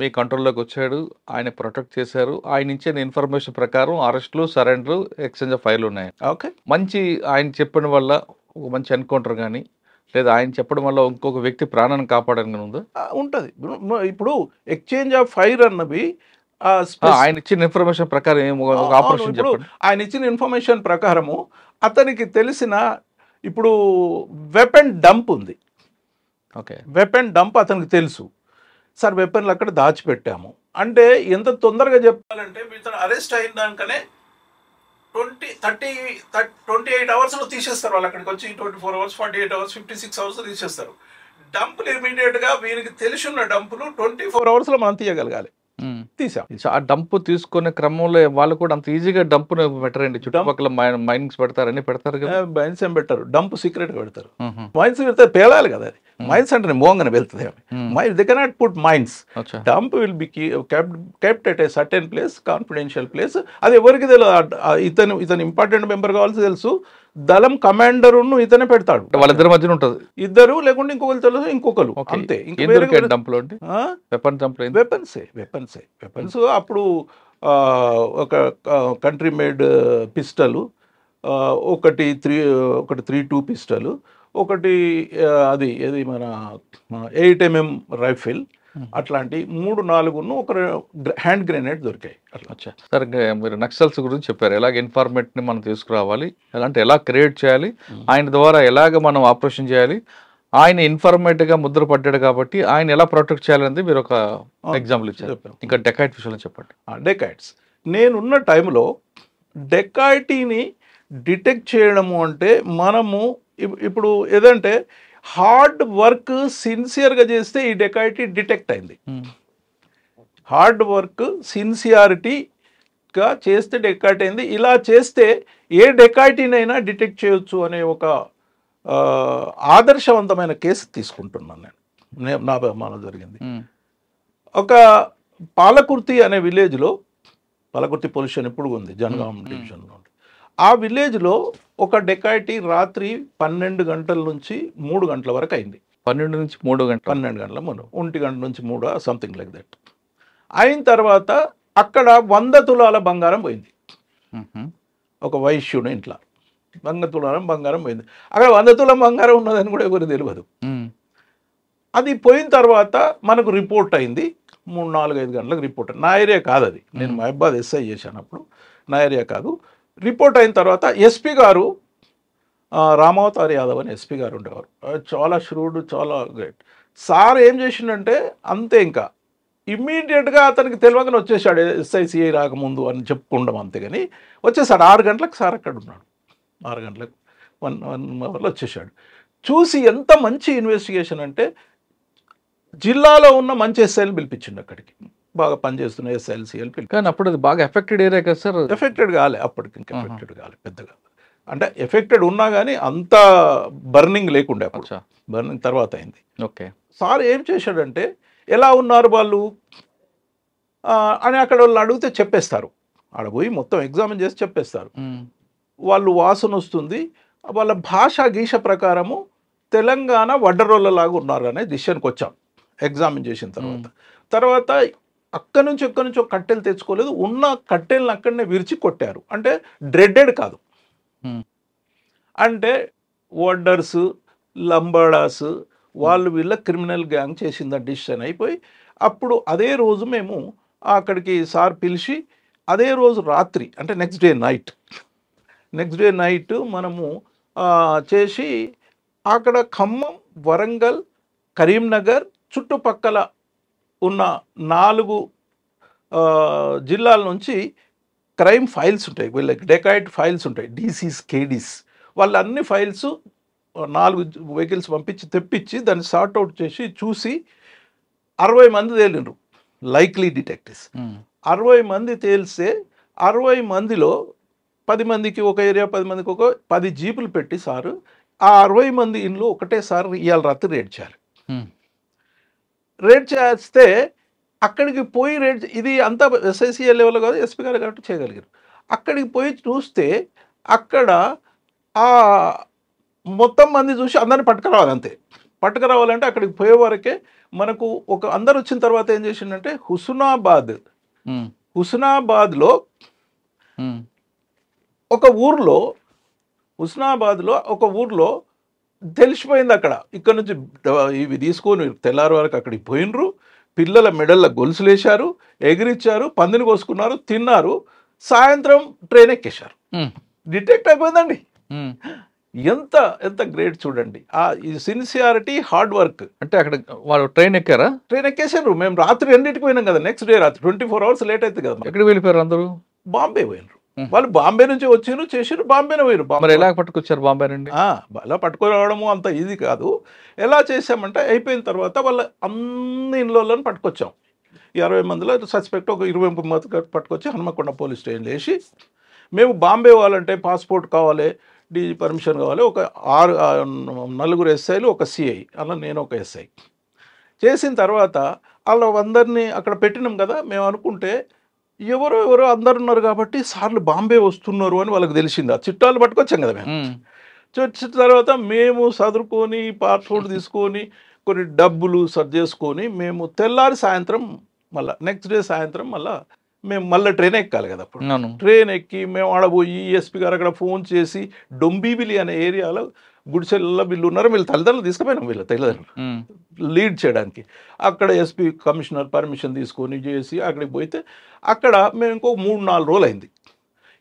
మీ కంట్రోల్లోకి వచ్చాడు, ఆయన ప్రొటెక్ట్ చేశారు, ఆయన ఇచ్చిన ఇన్ఫర్మేషన్ ప్రకారం అరెస్టులు, సరెండర్, ఎక్స్చేంజ్ ఆఫ్ ఫైర్లు ఉన్నాయి. ఓకే, మంచి ఆయన చెప్పడం వల్ల ఒక మంచి ఎన్కౌంటర్ కానీ, లేదా ఆయన చెప్పడం వల్ల ఇంకొక వ్యక్తి ప్రాణాన్ని కాపాడని ఉందా? ఉంటుంది. ఇప్పుడు ఎక్స్చేంజ్ ఆఫ్ ఫైర్ అన్నవి ఆయన ఇచ్చిన ఇన్ఫర్మేషన్ ప్రకారం ఆపరేషన్ చెప్పండి. ఆయన ఇచ్చిన ఇన్ఫర్మేషన్ ప్రకారము అతనికి తెలిసిన ఇప్పుడు వెపన్ డంప్ ఉంది. ఓకే, వెపన్ డంప్ అతనికి తెలుసు. సార్ వెపన్లు అక్కడ దాచిపెట్టాము అంటే ఎంత తొందరగా చెప్పాలంటే ఇతను అరెస్ట్ అయిన దానికనే 28 అవర్స్లో తీసేస్తారు. వాళ్ళు అక్కడికి వచ్చి 24 అవర్స్, 48 అవర్స్, 56 అవర్స్ తీసేస్తారు. డంపులు ఇమీడియట్గా వీరికి తెలిసిన డంపులు 24 అవర్స్లో మనం తీయగలగాలి. తీసాం. ఆ డంప్ తీసుకునే క్రమంలో వాళ్ళు కూడా అంత ఈజీగా డంప్ పెట్టరండి. చుట్టుపక్కల మైనింగ్స్ పెడతారు, అన్ని పెడతారు కదా. మైన్స్ ఏం పెట్టారు, డంప్ సీక్రెట్ గా పెడతారు. మైన్స్ పెడితే పేలాలి కదా. అది మైన్స్ అంటే మోంగన వెళ్తుంది. They cannot put mines. Dump will be kept at a certain place, confidential place. అది ఎవరికి తెలియదు. ఇతను ఇంపార్టెంట్ మెంబర్ కావాల్సి తెలుసు. దళం కమాండర్ ఇతనే పెడతాడు. వాళ్ళిద్దరి మధ్యన ఉంటుంది. ఇద్దరు లేకుంటే ఇంకొకరు తెలుసు, ఇంకొకరు అంతే. వెపన్స్ అప్పుడు ఒక కంట్రీ మేడ్ పిస్టల్, ఒకటి 3.2 పిస్టల్, ఒకటి అది మన 8mm రైఫిల్, అట్లాంటి 3-4 ఒక హ్యాండ్ గ్రెనేడ్ దొరికాయి. అట్లా సార్, మీరు నక్సల్స్ గురించి చెప్పారు. ఎలాగ ఇన్ఫార్మేట్ని మనం తీసుకురావాలి, ఎలాంటి ఎలా క్రియేట్ చేయాలి, ఆయన ద్వారా ఎలాగ మనం ఆపరేషన్ చేయాలి, ఆయన ఇన్ఫార్మేట్గా ముద్ర పడ్డాడు కాబట్టి ఆయన ఎలా ప్రొటెక్ట్ చేయాలనేది మీరు ఒక ఎగ్జాంపుల్ ఇచ్చారు. ఇంకా డెకాయిట్ విషయంలో చెప్పండి. డెకాయిట్స్ నేనున్న టైంలో డెకాయిటీని డిటెక్ట్ చేయడము అంటే మనము ఇప్పుడు ఏదంటే హార్డ్ వర్క్ సిన్సియర్గా చేస్తే ఈ డెకాయిటీ డిటెక్ట్ అయింది. హార్డ్ వర్క్ సిన్సియారిటీగా చేస్తే డెకాయిటీ అయింది. ఇలా చేస్తే ఏ డెకాయిటీనైనా డిటెక్ట్ చేయొచ్చు అనే ఒక ఆదర్శవంతమైన కేసు తీసుకుంటున్నాను నేను. నా మన జరిగింది ఒక పాలకుర్తి అనే విలేజ్లో, పాలకుర్తి పొల్యూషన్ ఇప్పుడు ఉంది, జనగాం డివిజన్లో. ఆ విలేజ్లో ఒక డెకాయిటీ రాత్రి 12 గంటల నుంచి 3 గంటల వరకు అయింది. 12 నుంచి 3 గంటలు, 12 గంటల ముందు, 1 గంట నుంచి 3, సంథింగ్ లైక్ దట్. అయిన తర్వాత అక్కడ 100 తులాల బంగారం పోయింది. ఒక వైశ్యుని ఇంట్లో 100 తులాల బంగారం పోయింది. అక్కడ 100 తులం బంగారం ఉన్నదని కూడా ఎవరు తెలియదు. అది పోయిన తర్వాత మనకు రిపోర్ట్ అయింది. 3-4-5 గంటలకు రిపోర్ట్. నా ఏరియా కాదు అది, నేను మహబాద్ ఎస్ఐ చేశాను అప్పుడు, నా ఏరియా కాదు. రిపోర్ట్ అయిన తర్వాత ఎస్పీ గారు, రామావతార్ యాదవ్ అని ఎస్పీ గారు ఉండేవారు. చాలా ష్రూడ్, చాలా గ్రేట్. సార్ ఏం చేసిండంటే అంతే, ఇంకా ఇమ్మీడియట్గా అతనికి తెలియగానే వచ్చేసాడు. ఎస్ఐసిఐ రాకముందు అని చెప్పుకుంటాం అంతేగాని వచ్చేసాడు. 6 గంటలకు సార్ అక్కడ ఉన్నాడు. 6 గంటలకు 1 అవర్లో వచ్చేసాడు. చూసి ఎంత మంచి ఇన్వెస్టిగేషన్ అంటే జిల్లాలో ఉన్న మంచి ఎస్ఐలు పిలిపించిండు అక్కడికి, బాగా పనిచేస్తున్న ఎస్ఐఎల్సిఎల్ పిలిపి. కానీ అప్పుడు అది బాగా ఎఫెక్టెడ్ ఏరియా కదా సార్. ఎఫెక్టెడ్ కాలే అప్పటికి, ఇంకా ఎఫెక్టెడ్ కాలే పెద్దగా. అంటే ఎఫెక్టెడ్ ఉన్నా కానీ అంత బర్నింగ్ లేకుండే. అప్పుడు బర్నింగ్ తర్వాత అయింది. ఓకే. సార్ ఏం చేశాడంటే, ఎలా ఉన్నారు వాళ్ళు అని అక్కడ వాళ్ళు అడిగితే చెప్పేస్తారు. ఆడ పోయి మొత్తం ఎగ్జామిన్ చేసి చెప్పేస్తారు. వాళ్ళు వాసన వస్తుంది, వాళ్ళ భాష గీష ప్రకారము తెలంగాణ వడ్డరోళ్ళలాగా ఉన్నారు అనే డిసిషన్కి వచ్చాం ఎగ్జామిన్ చేసిన తర్వాత అక్కడి నుంచి ఒక కట్టెలు తెచ్చుకోలేదు, ఉన్న కట్టెలను అక్కడనే విరిచి కొట్టారు. అంటే డ్రెడ్డెడ్ కాదు, అంటే వడ్డర్స్ లంబాడాస్ వాళ్ళు వీళ్ళ క్రిమినల్ గ్యాంగ్ చేసిందని డిసిషన్ అయిపోయి అప్పుడు అదే రోజు మేము అక్కడికి సార్ పిలిచి అదే రోజు రాత్రి అంటే నెక్స్ట్ డే నైట్ మనము చేసి అక్కడ ఖమ్మం, వరంగల్, కరీంనగర్ చుట్టుపక్కల ఉన్న 4 జిల్లాల నుంచి క్రైమ్ ఫైల్స్ ఉంటాయి, వీళ్ళకి డెకాయిట్ ఫైల్స్ ఉంటాయి, డీసీస్ కేడీస్, వాళ్ళ అన్ని ఫైల్స్ 4 వెహికల్స్ తెప్పించి దాన్ని సార్ట్అవుట్ చేసి చూసి 60 మంది తేలిండ్రు లైక్లీ డిటెక్టివ్స్. 60 మంది తేలిస్తే 60 మందిలో 10 మందికి ఒక ఏరియా, 10 మందికి ఒక 10 జీపులు పెట్టి సారు ఆ 60 మంది ఇంట్లో ఒకటేసారి ఇవాళ రాత్రి రేడ్ చేస్తే అక్కడికి పోయి ఇది అంతా ఎస్ఐసిఎల్ లెవెల్ కాదు, ఎస్పీ గారు కాబట్టి చేయగలిగారు. అక్కడికి పోయి చూస్తే అక్కడ మొత్తం మంది చూసి అందరిని పట్టుకురావాలి, అంతే. పట్టుకురావాలంటే అక్కడికి పోయే వరకే మనకు అందరు వచ్చిన తర్వాత ఏం చేసిండంటే హుస్నాబాద్లో ఒక ఊర్లో తెలిసిపోయింది. ఇక్కడ నుంచి ఇవి తీసుకొని తెల్లారి వరకు అక్కడికి పోయినరు, పిల్లల మెడల్లో గొలుసులు వేశారు, ఎగిరిచ్చారు, పందిని కోసుకున్నారు, తిన్నారు, సాయంత్రం ట్రైన్ ఎక్కేశారు. డిటెక్ట్ అయిపోయిందండి. ఎంత గ్రేట్ చూడండి, ఈ సిన్సియారిటీ, హార్డ్ వర్క్. అంటే అక్కడ వాళ్ళు ట్రైన్ ఎక్కేసారు. మేము రాత్రి 2ంటికి పోయినాం కదా, నెక్స్ట్ డే రాత్రి 24 hours లేట్ అవుతుంది కదా. ఎక్కడికి వెళ్ళిపోయారు అందరూ? బాంబే పోయినారు. వాళ్ళు బాంబే నుంచి వచ్చిండ్రు, చేసారు, బాంబేనే పోయారు. మరి ఎలా పట్టుకొచ్చారు బాంబే నుండి? అలా పట్టుకురావడము అంత ఈజీ కాదు. ఎలా చేసామంటే అయిపోయిన తర్వాత వాళ్ళ అన్ని ఇళ్ళని పట్టుకొచ్చాం. 20 మందిలో సస్పెక్ట్ ఒక 20 మంది పట్టుకొచ్చి హనుమకొండ పోలీస్ స్టేషన్లో వేసి, మేము బాంబే వాళ్ళంటే పాస్పోర్ట్ కావాలి, డీజీ పర్మిషన్ కావాలి, ఒక 4 ఎస్ఐలు, ఒక సిఐ, అలా నేను ఒక ఎస్ఐ చేసిన తర్వాత వాళ్ళందరినీ అక్కడ పెట్టినాం కదా. మేము అనుకుంటే ఎవరో అందరు ఉన్నారు కాబట్టి సార్లు బాంబే వస్తున్నారు అని వాళ్ళకి తెలిసింది. ఆ చిట్టాలు పట్టుకొచ్చాం కదా మేము. వచ్చిన తర్వాత మేము చదువుకొని పాస్పోర్ట్ తీసుకొని కొన్ని డబ్బులు సర్చ్ చేసుకొని మేము తెల్లారి సాయంత్రం మళ్ళీ నెక్స్ట్ డే సాయంత్రం మేము మళ్ళీ ట్రైన్ ఎక్కాలి కదా. అప్పుడు ట్రైన్ ఎక్కి మేము ఆడబోయి ఎస్పీ గారు అక్కడ ఫోన్ చేసి డొంబిబిలి అనే ఏరియాలో గుడిసెల్లో వీళ్ళు ఉన్నారు, వీళ్ళు తల్లిదండ్రులు తీసుకుపోయినాం, వీళ్ళ తల్లిదండ్రులు లీడ్ చేయడానికి. అక్కడ ఎస్పీ కమిషనర్ పర్మిషన్ తీసుకొని చేసి అక్కడికి పోతే అక్కడ మేము ఇంకో 3-4 రోజులు అయింది.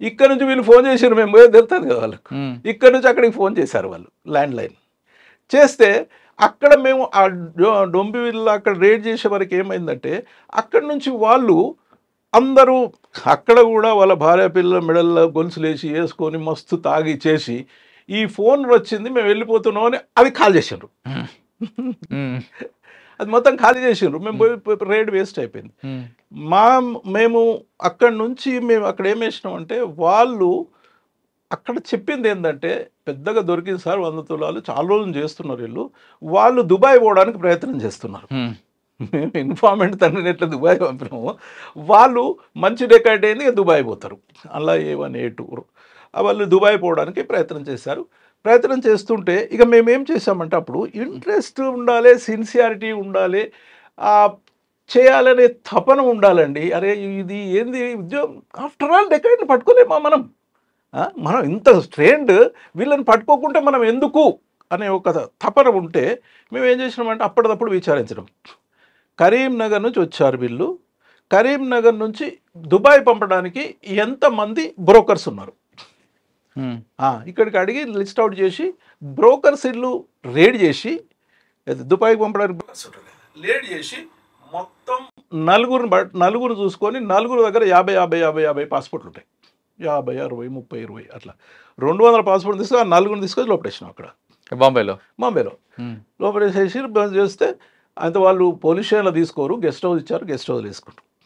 ఇక్కడ నుంచి వీళ్ళు ఫోన్ చేశారు, మేము పోయి తెలుస్తుంది కదా వాళ్ళకు. ఇక్కడ నుంచి అక్కడికి ఫోన్ చేశారు వాళ్ళు, ల్యాండ్ లైన్ చేస్తే అక్కడ మేము ఆ డొంబివిల్లో అక్కడ రేడ్ చేసే వరకు ఏమైందంటే అక్కడి నుంచి వాళ్ళు అందరూ అక్కడ కూడా వాళ్ళ భార్య పిల్లల మెడల్లో గొలుసులేసి వేసుకొని మస్తు తాగి చేసి ఈ ఫోన్ వచ్చింది మేము వెళ్ళిపోతున్నాం అని అది కాల్ చేసిండ్రు. అది మొత్తం ఖాళీ చేసిండ్రు. మేము పోయి రేడ్ వేస్ట్ అయిపోయింది. మేము అక్కడి నుంచి మేము అక్కడ ఏం వేసినాం అంటే వాళ్ళు అక్కడ చెప్పింది ఏంటంటే పెద్దగా దొరికింది సార్ 100 తులాలు, చాలా రోజులు చేస్తున్నారు వాళ్ళు దుబాయ్ పోవడానికి ప్రయత్నం చేస్తున్నారు. మేము ఇన్ఫార్మెంట్ తండ్రిని ఎట్లా దుబాయ్ పంపినాము, వాళ్ళు మంచి డెకాయిట్ అయింది, దుబాయ్ పోతారు. అలా A1 A2 వాళ్ళు దుబాయ్ పోవడానికి ప్రయత్నం చేశారు. ప్రయత్నం చేస్తుంటే ఇక మేమేం చేసామంటే అప్పుడు ఇంట్రెస్ట్ ఉండాలి, సిన్సియారిటీ ఉండాలి, చేయాలనే తపన ఉండాలండి. అరే ఇది ఏంది ఉద్యోగం, ఆఫ్టర్ ఆల్ డెకాయిట్ని పట్టుకోలేమా మనం ఇంత స్ట్రెండ్, వీళ్ళని పట్టుకోకుంటే మనం ఎందుకు అనే ఒక తపన ఉంటే మేము ఏం చేసినామంటే అప్పటిదప్పుడు విచారించడం. కరీంనగర్ నుంచి వచ్చారు వీళ్ళు, కరీంనగర్ నుంచి దుబాయ్ పంపడానికి ఎంతమంది బ్రోకర్స్ ఉన్నారు ఇక్కడికి అడిగి లిస్ట్ అవుట్ చేసి బ్రోకర్స్ ఇల్లు రేడ్ చేసి దుబాయ్కి పంపడానికి రేడ్ చేసి మొత్తం నలుగురు చూసుకొని నలుగురు దగ్గర 50 పాస్పోర్ట్లు ఉంటాయి. 50, 60, 30, 20 అట్లా 200 పాస్పోర్ట్ తీసుకొని ఆ నలుగురిని తీసుకొని లోపడేసినాం అక్కడ బాంబేలో లోపడేసేసి చేస్తే అంత వాళ్ళు పోలీస్ స్టేషన్లో తీసుకోరు, గెస్ట్ హౌస్ ఇచ్చారు, గెస్ట్ హౌస్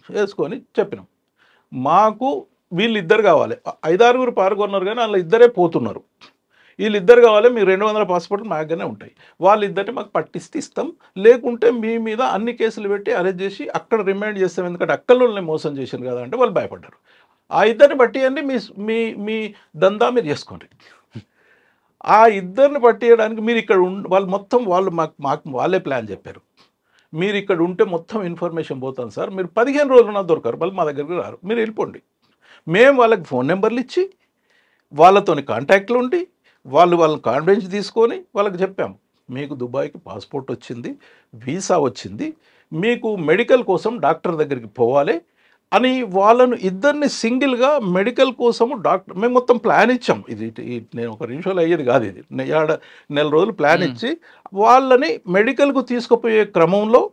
వేసుకొని చెప్పినాం మాకు వీళ్ళిద్దరు కావాలి. 5-6 పాల్గొన్నారు కానీ వాళ్ళ ఇద్దరే పోతున్నారు, వీళ్ళిద్దరు కావాలి, మీరు 200 పాస్పోర్ట్లు మాగానే ఉంటాయి, వాళ్ళిద్దరిని మాకు పట్టిస్తే ఇస్తాం, లేకుంటే మీ మీద అన్ని కేసులు పెట్టి అరెస్ట్ చేసి అక్కడ రిమాండ్ చేస్తాం, ఎందుకంటే అక్కల్లోనే మోసం చేశారు కదా అంటే వాళ్ళు భయపడ్డారు. ఆ ఇద్దరిని బట్టి అండి మీ దందా మీరు చేసుకోండి. ఆ ఇద్దరిని పట్టేయడానికి మీరు ఇక్కడ వాళ్ళు మొత్తం వాళ్ళు మాకు వాళ్ళే ప్లాన్ చెప్పారు. మీరు ఇక్కడ ఉంటే మొత్తం ఇన్ఫర్మేషన్ పోతాను సార్, మీరు 15 రోజులున్నా దొరకరు, వాళ్ళు మా దగ్గరికి రారు, మీరు వెళ్ళిపోండి. మేము వాళ్ళకి ఫోన్ నెంబర్లు ఇచ్చి వాళ్ళతోని కాంటాక్ట్లు ఉండి వాళ్ళని కాన్ఫిడెన్స్ తీసుకొని వాళ్ళకి చెప్పాము, మీకు దుబాయ్కి పాస్పోర్ట్ వచ్చింది, వీసా వచ్చింది, మీకు మెడికల్ కోసం డాక్టర్ దగ్గరికి పోవాలి అని వాళ్ళను ఇద్దరిని సింగిల్గా మెడికల్ కోసము డాక్టర్ మేము మొత్తం ప్లాన్ ఇచ్చాం. ఇది నేను ఒక నిమిషంలో అయ్యేది కాదు, ఇది నెల రోజులు ప్లాన్ ఇచ్చి వాళ్ళని మెడికల్కు తీసుకుపోయే క్రమంలో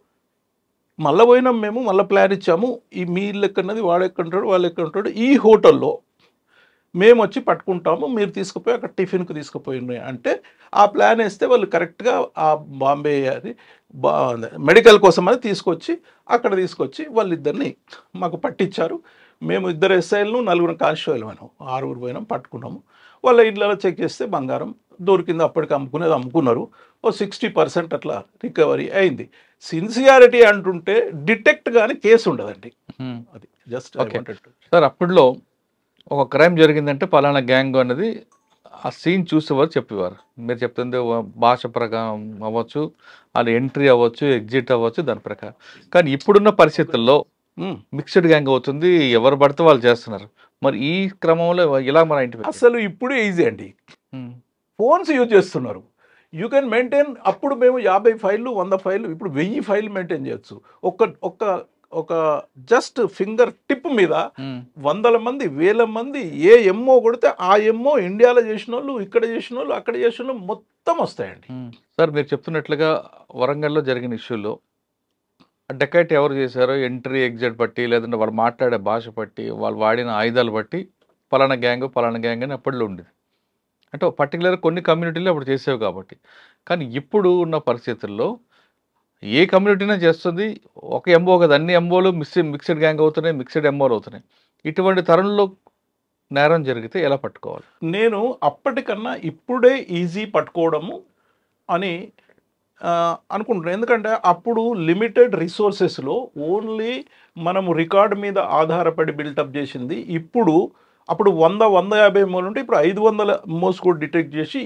మళ్ళీ పోయినాం మేము, మళ్ళీ ప్లాన్ ఇచ్చాము. ఈ మీ ఇల్లు ఎక్కడున్నది, వాడు ఎక్కడుంటాడు, వాళ్ళు ఎక్కడుంటాడు, ఈ హోటల్లో మేము వచ్చి పట్టుకుంటాము, మీరు తీసుకుపోయి అక్కడ టిఫిన్కి తీసుకుపోయి అంటే ఆ ప్లాన్ వేస్తే వాళ్ళు కరెక్ట్గా ఆ బాంబే అది మెడికల్ కోసం అని తీసుకొచ్చి అక్కడ తీసుకొచ్చి వాళ్ళిద్దరిని మాకు పట్టించారు. మేము 2 ఎస్ఐలను 4 కానిస్టేబుల్ పోయినాం, 6 పోయినాం, పట్టుకున్నాము. వాళ్ళ ఇళ్ళలో చెక్ చేస్తే బంగారం దొరికింది, అప్పటికి అమ్ముకున్నారు. ఓ 60% అట్లా రికవరీ అయింది. సిన్సియారిటీ అంటుంటే డిటెక్ట్ కానీ కేసు ఉండదండి, అది జస్ట్. సార్ అప్పట్లో ఒక క్రైమ్ జరిగిందంటే పలానా గ్యాంగ్ అనేది ఆ సీన్ చూసేవారు చెప్పేవారు. మీరు చెప్తుంది భాష ప్రకారం అవ్వచ్చు, అది ఎంట్రీ అవ్వచ్చు, ఎగ్జిట్ అవ్వచ్చు, దాని ప్రకారం. కానీ ఇప్పుడున్న పరిస్థితుల్లో మిక్స్డ్ గ్యాంగ్ అవుతుంది, ఎవరు పడితే వాళ్ళు చేస్తున్నారు. మరి ఈ క్రమంలో ఇలా మన ఇంటి అసలు ఇప్పుడే ఈజీ అండి, ఫోన్స్ యూజ్ చేస్తున్నారు. You can maintain. అప్పుడు మేము 50 ఫైళ్ళు 100 ఫైళ్ళు, ఇప్పుడు 1000 ఫైళ్ళు మెయింటైన్ చేయొచ్చు. ఒక జస్ట్ ఫింగర్ టిప్ మీద 100 మంది 1000 మంది ఏ ఎంఓ కొడితే ఆ ఎంఓ ఇండియాలో చేసిన వాళ్ళు, ఇక్కడ చేసిన వాళ్ళు, అక్కడ చేసిన వాళ్ళు మొత్తం వస్తాయండి. సార్ మీరు చెప్తున్నట్లుగా వరంగల్లో జరిగిన ఇష్యూలో డెకైట్ ఎవరు చేశారో ఎంట్రీ ఎగ్జిట్ బట్టి, లేదంటే వాళ్ళు మాట్లాడే భాష బట్టి, వాళ్ళు వాడిన ఆయుధాలు బట్టి పలానా గ్యాంగ్ అని అప్పట్లో ఉండేది. అంటే పర్టికులర్ కొన్ని కమ్యూనిటీలు అప్పుడు చేసేవి కాబట్టి. కానీ ఇప్పుడు ఉన్న పరిస్థితుల్లో ఏ కమ్యూనిటీనే చేస్తుంది, ఒక ఎంఓ కదా, అన్ని ఎంఓలు మిక్స్డ్ గ్యాంగ్ అవుతున్నాయి, మిక్స్డ్ ఎంఓలు అవుతున్నాయి. ఇటువంటి తరంలో నేరం జరిగితే ఎలా పట్టుకోవాలి? నేను అప్పటికన్నా ఇప్పుడే ఈజీ పట్టుకోవడము అని అనుకుంటున్నాను. ఎందుకంటే అప్పుడు లిమిటెడ్ రిసోర్సెస్లో ఓన్లీ మనము రికార్డు మీద ఆధారపడి బిల్టప్ చేసింది. అప్పుడు 100-150 ఎంఓలు ఉంటే ఇప్పుడు 500 ఎంఓస్ కూడా డిటెక్ట్ చేసి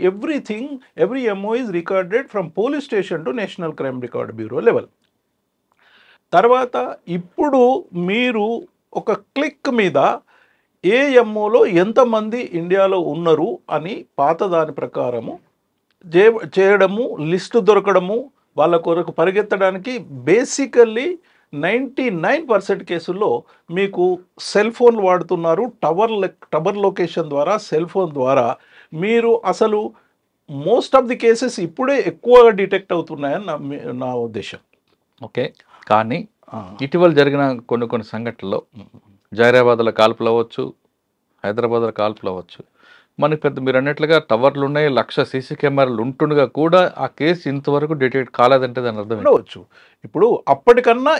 every MO is recorded from police station to national crime record bureau level. తర్వాత ఇప్పుడు మీరు ఒక క్లిక్ మీద ఏ ఎంఓలో ఎంతమంది ఇండియాలో ఉన్నారు అని పాత దాని ప్రకారము చేయడము, లిస్టు దొరకడము, వాళ్ళ కొరకు పరిగెత్తడానికి బేసికల్లీ 99% కేసుల్లో మీకు సెల్ ఫోన్లు వాడుతున్నారు. టవర్ లొకేషన్ ద్వారా, సెల్ ఫోన్ ద్వారా మీరు అసలు మోస్ట్ ఆఫ్ ది కేసెస్ ఇప్పుడే ఎక్కువగా డిటెక్ట్ అవుతున్నాయని నా ఉద్దేశం. ఓకే, కానీ ఇటీవల జరిగిన కొన్ని సంఘటనల్లో జైరాబాద్లో కాల్పులు అవ్వచ్చు, హైదరాబాద్లో కాల్పులు అవ్వచ్చు, మనకి మీరు అన్నట్లుగా టవర్లు ఉన్నాయి, 1,00,000 సీసీ కెమెరాలు ఉంటుండగా కూడా ఆ కేసు ఇంతవరకు డిటెక్ట్ కాలేదంటే దాని అర్థం ఉండవచ్చు. ఇప్పుడు అప్పటికన్నా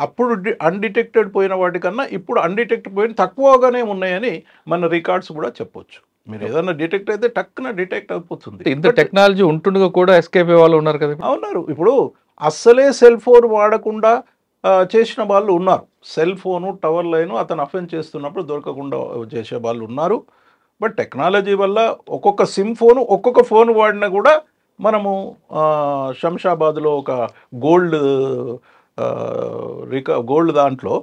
అప్పుడు అన్డిటెక్టెడ్ పోయిన వాటికన్నా ఇప్పుడు అన్డిటెక్ట్ పోయిన తక్కువగానే ఉన్నాయని మన రికార్డ్స్ కూడా చెప్పొచ్చు. మీరు ఏదైనా డిటెక్ట్ అయితే టక్కున డిటెక్ట్ అయిపోతుంది. ఇంత టెక్నాలజీ ఉంటుండగా కూడా ఎస్కేప్ అయ్యే వాళ్ళు ఉన్నారు కదా. ఉన్నారు. ఇప్పుడు అస్సలే సెల్ ఫోన్ వాడకుండా చేసిన వాళ్ళు ఉన్నారు. సెల్ ఫోను, టవర్ లైను అతను అఫెన్స్ చేస్తున్నప్పుడు దొరకకుండా చేసే వాళ్ళు ఉన్నారు. బట్ టెక్నాలజీ వల్ల ఒక్కొక్క సిమ్ ఫోను, ఒక్కొక్క ఫోన్ వాడినా కూడా మనము శంషాబాద్లో ఒక గోల్డ్ దాంట్లో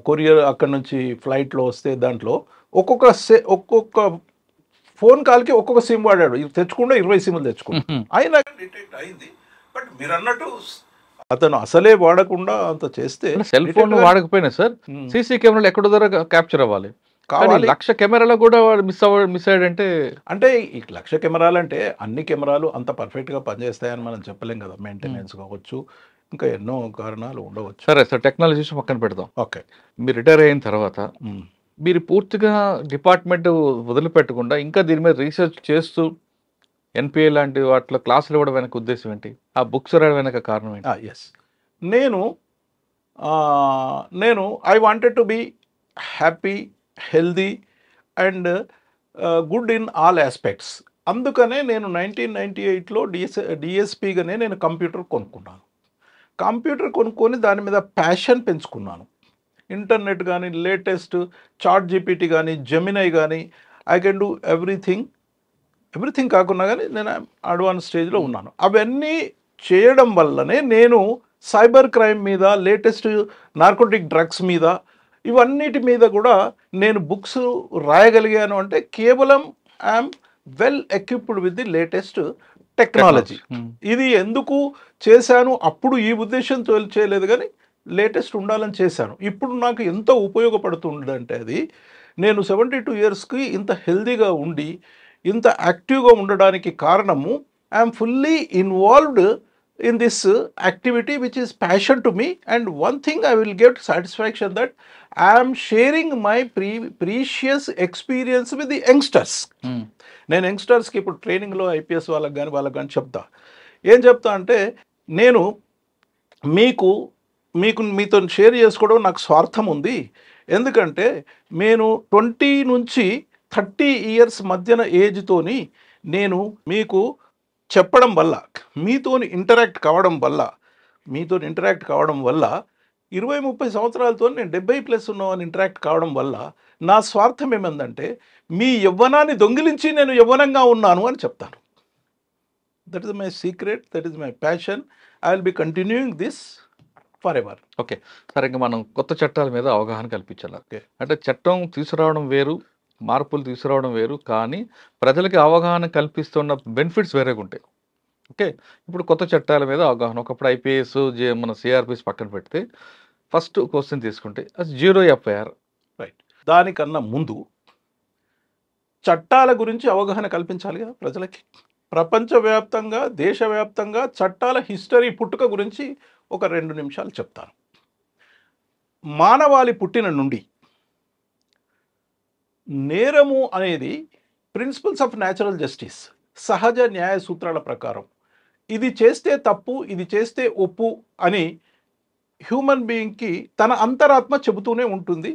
కొరియర్ అక్కడ నుంచి ఫ్లైట్లో వస్తే దాంట్లో ఒక్కొక్క ఫోన్ కాల్కి ఒక్కొక్క సిమ్ వాడాడు. తెచ్చుకుంటే 20 సిమ్లు తెచ్చుకున్నాడు. అయినా డిటెక్ట్ అయింది. బట్ మీరు అన్నట్టు అతను అసలే వాడకుండా అంత చేస్తే సెల్ ఫోన్ వాడకపోయినా సార్ సీసీ కెమెరాలు ఎక్కడో దగ్గర క్యాప్చర్ అవ్వాలి. 1,00,000 కెమెరాలో కూడా మిస్ అయ్యాడంటే అంటే ఈ 1,00,000 కెమెరాలు అంటే అన్ని కెమెరాలు అంత పర్ఫెక్ట్గా పనిచేస్తాయని మనం చెప్పలేం కదా. మెయింటెనెన్స్ కావచ్చు, ఇంకా ఎన్నో కారణాలు ఉండవచ్చు. సరే సార్, టెక్నాలజీ పక్కన పెడదాం. ఓకే, మీరు రిటైర్ అయిన తర్వాత మీరు పూర్తిగా డిపార్ట్మెంట్ వదిలిపెట్టకుండా ఇంకా దీని మీద రీసెర్చ్ చేస్తూ ఎన్పిఏ లాంటి వాటిలో క్లాసులు ఇవ్వడం వెనక ఉద్దేశం ఏంటి? ఆ బుక్స్ రాయడం వెనక కారణం ఏంటి? ఎస్, నేను I wanted to be happy, healthy and good in all aspects. అందుకనే నేను 1998లో డిఎస్పీగానే నేను కంప్యూటర్ కొనుక్కున్నాను. కంప్యూటర్ కొనుక్కొని దాని మీద ప్యాషన్ పెంచుకున్నాను. ఇంటర్నెట్ కానీ, లేటెస్ట్ చాట్ జీపీటీ కానీ, జెమినై కానీ, I can do everything everything కాకున్నా కానీ నేను అడ్వాన్స్ స్టేజ్లో ఉన్నాను. అవన్నీ చేయడం వల్లనే నేను సైబర్ క్రైమ్ మీద, లేటెస్ట్ నార్కోటిక్ డ్రగ్స్ మీద, ఇవన్నిటి మీద కూడా నేను బుక్స్ రాయగలిగాను. అంటే కేవలం I'm well equipped with the latest technology. ఇది ఎందుకు చేశాను, అప్పుడు ఈ ఉద్దేశంతో చేయలేదు కానీ లేటెస్ట్ ఉండాలని చేశాను. ఇప్పుడు నాకు ఎంత ఉపయోగపడుతుందంటే అది, నేను 72 ఇయర్స్కి ఇంత హెల్దీగా ఉండి ఇంత యాక్టివ్గా ఉండడానికి కారణము I'm fully involved in this activity which is passion to me. And one thing I will get satisfaction that I'm sharing my precious experience with the youngsters. నేను యంగ్స్టర్స్కి ఇప్పుడు ట్రైనింగ్లో ఐపీఎస్ వాళ్ళకి కానీ చెప్తా. ఏం చెప్తా అంటే, నేను మీతో షేర్ చేసుకోవడం నాకు స్వార్థం ఉంది. ఎందుకంటే నేను 20 నుంచి 30 ఇయర్స్ మధ్యన ఏజ్తోని నేను మీకు చెప్పడం వల్ల, మీతో ఇంటరాక్ట్ కావడం వల్ల 20-30 సంవత్సరాలతో నేను 70+ ఉన్నవాడిని ఇంటరాక్ట్ కావడం వల్ల నా స్వార్థం ఏమందంటే, మీ యవ్వనాన్ని దొంగిలించి నేను యవ్వనంగా ఉన్నాను అని చెప్తాను. That is my secret, that is my passion. I will be continuing this for ever. Okay, సరే, ఇంకా మనం కొత్త చట్టాల మీద అవగాహన కల్పించాలి. ఓకే, అంటే చట్టం తీసుకురావడం వేరు, మార్పులు తీసుకురావడం వేరు, కానీ ప్రజలకి అవగాహన కల్పిస్తున్న బెనిఫిట్స్ వేరేగా ఉంటాయి. ఓకే, ఇప్పుడు కొత్త చట్టాల మీద అవగాహన. ఒకప్పుడు ఐపీఎస్, మన సిఆర్పిస్ పక్కన పెడితే ఫస్ట్ క్వశ్చన్ తీసుకుంటే అది 0 FIR. రైట్. దానికన్నా ముందు చట్టాల గురించి అవగాహన కల్పించాలి కదా ప్రజలకి. ప్రపంచవ్యాప్తంగా, దేశవ్యాప్తంగా చట్టాల హిస్టరీ, పుట్టుక గురించి ఒక 2 నిమిషాలు చెప్తాను. మానవాళి పుట్టిన నుండి నేరము అనేది ప్రిన్సిపల్స్ ఆఫ్ న్యాచురల్ జస్టిస్, సహజ న్యాయ సూత్రాల ప్రకారం ఇది చేస్తే తప్పు, ఇది చేస్తే ఒప్పు అని హ్యూమన్ బీయింగ్కి తన అంతరాత్మ చెబుతూనే ఉంటుంది.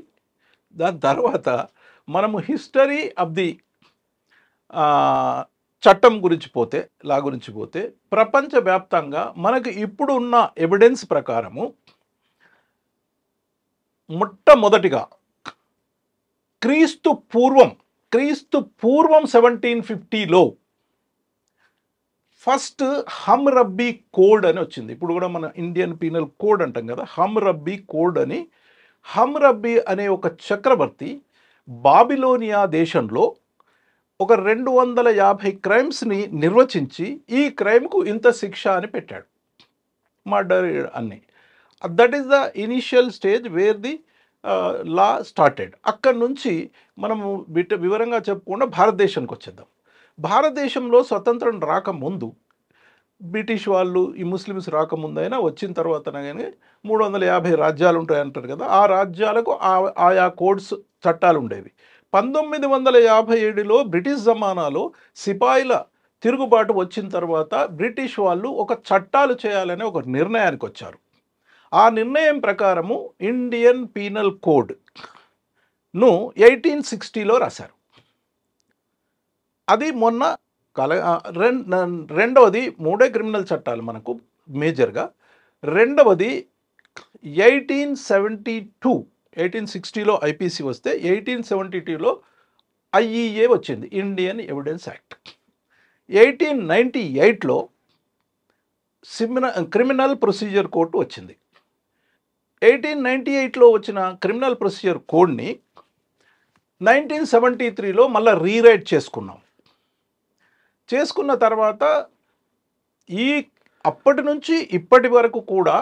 దాని తర్వాత మనము హిస్టరీ ఆఫ్ ది చట్టం గురించి పోతే, లా గురించి పోతే, ప్రపంచవ్యాప్తంగా మనకు ఇప్పుడు ఉన్న ఎవిడెన్స్ ప్రకారము మొట్టమొదటిగా క్రీస్తు పూర్వం 1750లో ఫస్ట్ హమ్రబ్బీ కోడ్ అని వచ్చింది. ఇప్పుడు కూడా మన ఇండియన్ పీనల్ కోడ్ అంటాం కదా, హమ్రబ్బీ కోడ్ అని. హమ్రబ్బీ అనే ఒక చక్రవర్తి బాబిలోనియా దేశంలో ఒక 250 క్రైమ్స్ని నిర్వచించి ఈ క్రైమ్కు ఇంత శిక్ష అని పెట్టాడు, మర్డర్ అన్ని. That is the initial stage where the law started. అక్కడి నుంచి మనము వివరంగా చెప్పుకుండా భారతదేశానికి వచ్చేద్దాం. భారతదేశంలో స్వతంత్రం రాకముందు, బ్రిటిష్ వాళ్ళు, ఈ ముస్లిమ్స్ రాకముందైనా వచ్చిన తర్వాత కానీ 350 రాజ్యాలు ఉంటాయి అంటారు కదా, ఆ రాజ్యాలకు ఆయా కోడ్స్, చట్టాలు ఉండేవి. 1957లో బ్రిటిష్ జమానాలో సిపాయిల తిరుగుబాటు వచ్చిన తర్వాత బ్రిటిష్ వాళ్ళు ఒక చట్టాలు చేయాలనే ఒక నిర్ణయానికి వచ్చారు. ఆ నిర్ణయం ప్రకారము ఇండియన్ పీనల్ కోడ్ను 1860లో రాశారు. అది మొన్న రెండవది, 3 క్రిమినల్ చట్టాలు మనకు మేజర్గా. రెండవది 1860లో ఐపీసీ వస్తే 1872లో ఐఈఏ వచ్చింది, ఇండియన్ ఎవిడెన్స్ యాక్ట్. 1898లో క్రిమినల్ ప్రొసీజర్ కోడ్ వచ్చింది. 1898లో వచ్చిన క్రిమినల్ ప్రొసీజర్ కోడ్ని 1973లో మళ్ళీ రీరైట్ చేసుకున్న తర్వాత అప్పటి నుంచి ఇప్పటి వరకు కూడా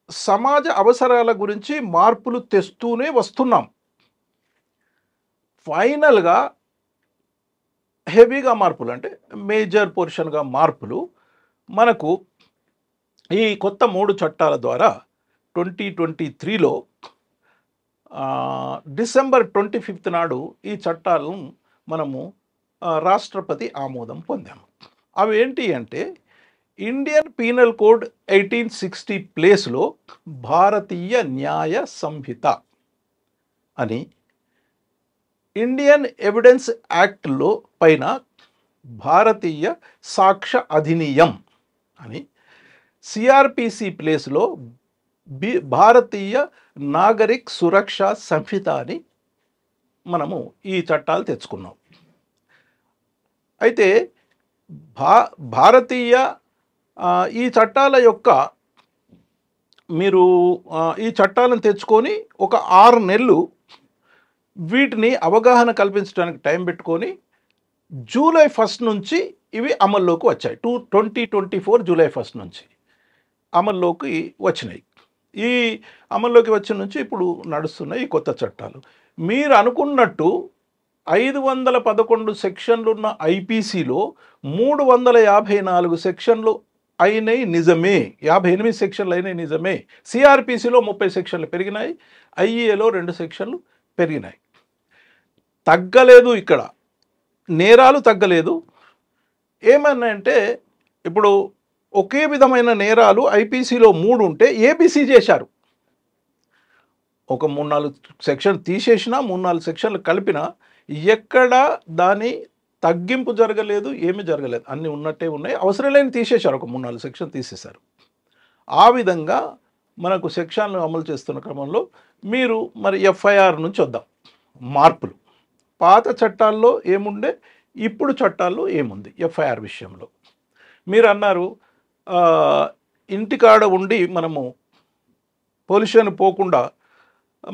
సమాజ అవసరాల గురించి మార్పులు తెస్తూనే వస్తున్నాం. ఫైనల్గా హెవీగా మార్పులు, అంటే మేజర్ పోర్షన్గా మార్పులు మనకు ఈ కొత్త 3 చట్టాల ద్వారా 2023లో డిసెంబర్ 25 నాడు ఈ చట్టాలను మనము రాష్ట్రపతి ఆమోదం పొందాము. అవి ఏంటి అంటే, ఇండియన్ పీనల్ కోడ్ 1860 ప్లేస్లో భారతీయ న్యాయ సంహిత అని, ఇండియన్ ఎవిడెన్స్ యాక్ట్లో పైన భారతీయ సాక్ష్య అధినియం అని, సిఆర్పిసి ప్లేస్లో భారతీయ నాగరిక్ సురక్ష సంహిత అని మనము ఈ చట్టాలు తెచ్చుకున్నాం. అయితే భారతీయ ఈ చట్టాల యొక్క మీరు ఈ చట్టాలను తెచ్చుకొని ఒక 6 నెలలు వీటిని అవగాహన కల్పించడానికి టైం పెట్టుకొని జూలై 1 నుంచి ఇవి అమల్లోకి వచ్చాయి. 2024 జూలై 1 నుంచి అమల్లోకి వచ్చినాయి. ఈ అమల్లోకి వచ్చిన నుంచి ఇప్పుడు నడుస్తున్నాయి ఈ కొత్త చట్టాలు. మీరు అనుకున్నట్టు 511 సెక్షన్లు ఉన్న ఐపీసీలో 354 సెక్షన్లు అయినాయి నిజమే, 58 సెక్షన్లు అయినాయి నిజమే. సిఆర్పిసిలో 30 సెక్షన్లు పెరిగినాయి, ఐఏలో 2 సెక్షన్లు పెరిగినాయి. తగ్గలేదు, ఇక్కడ నేరాలు తగ్గలేదు. ఏమన్నాయంటే ఇప్పుడు ఒకే విధమైన నేరాలు ఐపీసీలో 3 ఉంటే ఏబీసీ చేశారు. ఒక 3-4 సెక్షన్ తీసేసినా 3-4 సెక్షన్లు కలిపినా ఎక్కడ దాని తగ్గింపు జరగలేదు, ఏమీ జరగలేదు, అన్నీ ఉన్నట్టే ఉన్నాయి. అవసరం లేని తీసేశారు, ఒక 3-4 సెక్షన్ తీసేశారు. ఆ విధంగా మనకు సెక్షన్లు అమలు చేస్తున్న క్రమంలో మీరు మరి ఎఫ్ఐఆర్ నుంచి వద్దాం. మార్పులు పాత చట్టాల్లో ఏముండే, ఇప్పుడు చట్టాల్లో ఏముంది ఎఫ్ఐఆర్ విషయంలో. మీరు అన్నారు ఇంటికాడ ఉండి మనము పోలీస్ స్టేషన్ పోకుండా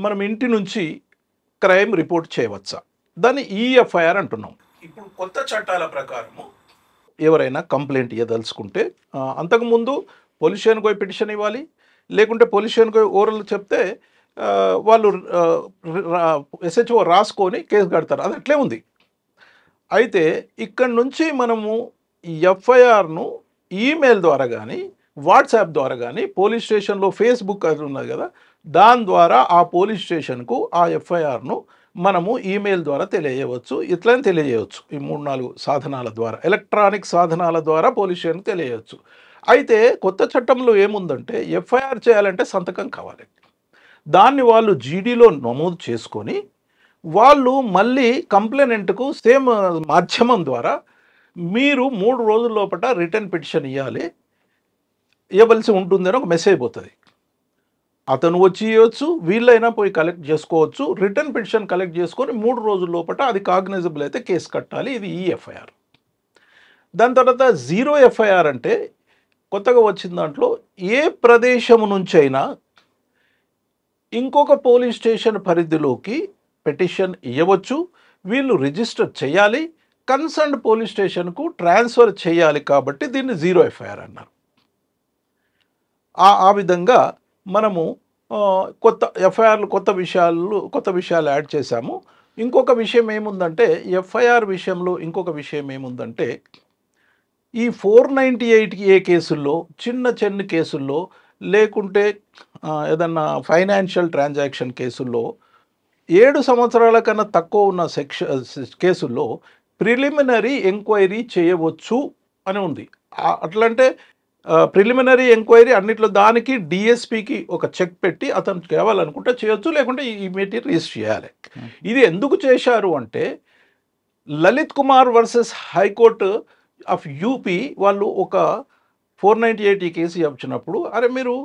మనం ఇంటి నుంచి క్రైమ్ రిపోర్ట్ చేయవచ్చా, దాన్ని ఈఎఫ్ఐఆర్ అంటున్నాం. ఇప్పుడు కొత్త చట్టాల ప్రకారము ఎవరైనా కంప్లైంట్ ఇవ్వదలుచుకుంటే అంతకుముందు పోలీస్ స్టేషన్కి పోయి పిటిషన్ ఇవ్వాలి, లేకుంటే పోలీస్ స్టేషన్కి పోయి ఓరల్ చెప్తే వాళ్ళు ఎస్హెచ్ఓ రాసుకొని కేసు కడతారు. అది అట్లే ఉంది. అయితే ఇక్కడ నుంచి మనము ఎఫ్ఐఆర్ను ఈమెయిల్ ద్వారా కానీ వాట్సాప్ ద్వారా కానీ పోలీస్ స్టేషన్లో ఫేస్బుక్ అది ఉన్నది కదా, దాని ద్వారా ఆ పోలీస్ స్టేషన్కు ఆ ఎఫ్ఐఆర్ను మనము ఈమెయిల్ ద్వారా తెలియజేయవచ్చు. ఇట్లని తెలియజేయవచ్చు. ఈ 3-4 సాధనాల ద్వారా, ఎలక్ట్రానిక్ సాధనాల ద్వారా పోలీస్ స్టేషన్కి తెలియజేయవచ్చు. అయితే కొత్త చట్టంలో ఏముందంటే ఎఫ్ఐఆర్ చేయాలంటే సంతకం కావాలి. దాన్ని వాళ్ళు జీడీలో నమోదు చేసుకొని వాళ్ళు మళ్ళీ కంప్లైనెంట్కు సేమ్ మాధ్యమం ద్వారా మీరు 3 రోజుల లోపల రిటర్న్ పిటిషన్ ఇవ్వవలసి ఉంటుందని ఒక మెసేజ్ పోతుంది. అతను వచ్చి ఇవ్వచ్చు, వీళ్ళైనా పోయి కలెక్ట్ చేసుకోవచ్చు. రిటర్న్ పిటిషన్ కలెక్ట్ చేసుకొని 3 రోజుల లోపల అది కాగ్నైజబుల్ అయితే కేసు కట్టాలి. ఇది ఈఎఫ్ఐఆర్. దాని తర్వాత జీరో ఎఫ్ఐఆర్ అంటే కొత్తగా వచ్చిన దాంట్లో ఏ ప్రదేశం నుంచైనా ఇంకొక పోలీస్ స్టేషన్ పరిధిలోకి పిటిషన్ ఇవ్వచ్చు. వీళ్ళు రిజిస్టర్ చేయాలి, కన్సర్న్డ్ పోలీస్ స్టేషన్కు ట్రాన్స్ఫర్ చేయాలి. కాబట్టి దీన్ని జీరో ఎఫ్ఐఆర్ అన్నారు. ఆ విధంగా మనము కొత్త ఎఫ్ఐఆర్లు కొత్త విషయాలు యాడ్ చేశాము. ఇంకొక విషయం ఏముందంటే ఎఫ్ఐఆర్ విషయంలో ఇంకొక విషయం ఏముందంటే ఈ 498A కేసుల్లో, చిన్న కేసుల్లో, లేకుంటే ఏదన్నా ఫైనాన్షియల్ ట్రాన్సాక్షన్ కేసుల్లో 7 సంవత్సరాల కన్నా తక్కువ ఉన్న కేసుల్లో ప్రిలిమినరీ ఎంక్వైరీ చేయవచ్చు అని ఉంది. అట్లంటే ప్రిలిమినరీ ఎంక్వైరీ అన్నిట్లో దానికి డిఎస్పికి ఒక చెక్ పెట్టి అతను కావాలనుకుంటే చేయొచ్చు, లేకుంటే ఇమీడియట్ రిజిస్టర్ చేయాలి. ఇది ఎందుకు చేశారు అంటే Lalit Kumar versus high court of UP వాళ్ళు ఒక 498 కేసు వచ్చినప్పుడు, అరే మీరు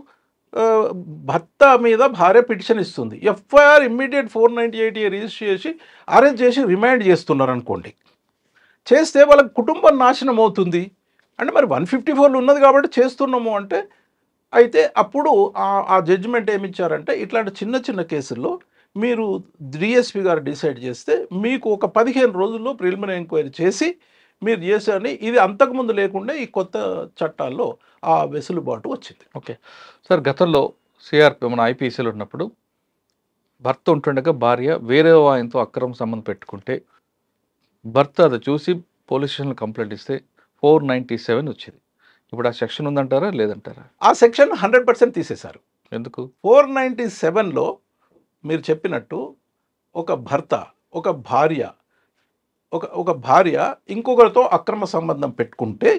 భర్త మీద భార్య పిటిషన్ ఇస్తుంది, ఎఫ్ఐఆర్ ఇమ్మీడియట్ 498 రిజిస్టర్ చేసి అరెస్ట్ చేసి రిమాండ్ చేస్తున్నారు అనుకోండి, చేస్తే వాళ్ళకి కుటుంబం నాశనం అవుతుంది. అంటే మరి 154 ఉన్నది కాబట్టి చేస్తున్నాము అంటే, అయితే అప్పుడు ఆ జడ్జిమెంట్ ఏమిచ్చారంటే ఇట్లాంటి చిన్న కేసుల్లో మీరు డిఎస్పి గారు డిసైడ్ చేస్తే మీకు ఒక 15 రోజుల్లో ప్రిలిమినరీ ఎంక్వైరీ చేసి మీరు చేశారని. ఇది అంతకుముందు లేకుండా ఈ కొత్త చట్టాల్లో ఆ వెసులుబాటు వచ్చింది. ఓకే సార్, గతంలో సిఆర్పి మన ఐపీసీలో ఉన్నప్పుడు భర్త ఉంటుండగా భార్య వేరే ఆయనతో అక్రమ సంబంధం పెట్టుకుంటే భర్త అది చూసి పోలీస్ స్టేషన్లో కంప్లైంట్ ఇస్తే 497 వచ్చింది. ఇప్పుడు ఆ సెక్షన్ ఉందంటారా లేదంటారా? ఆ సెక్షన్ 100% తీసేశారు. ఎందుకు? 497లో మీరు చెప్పినట్టు ఒక భర్త ఒక భార్య ఇంకొకరితో అక్రమ సంబంధం పెట్టుకుంటే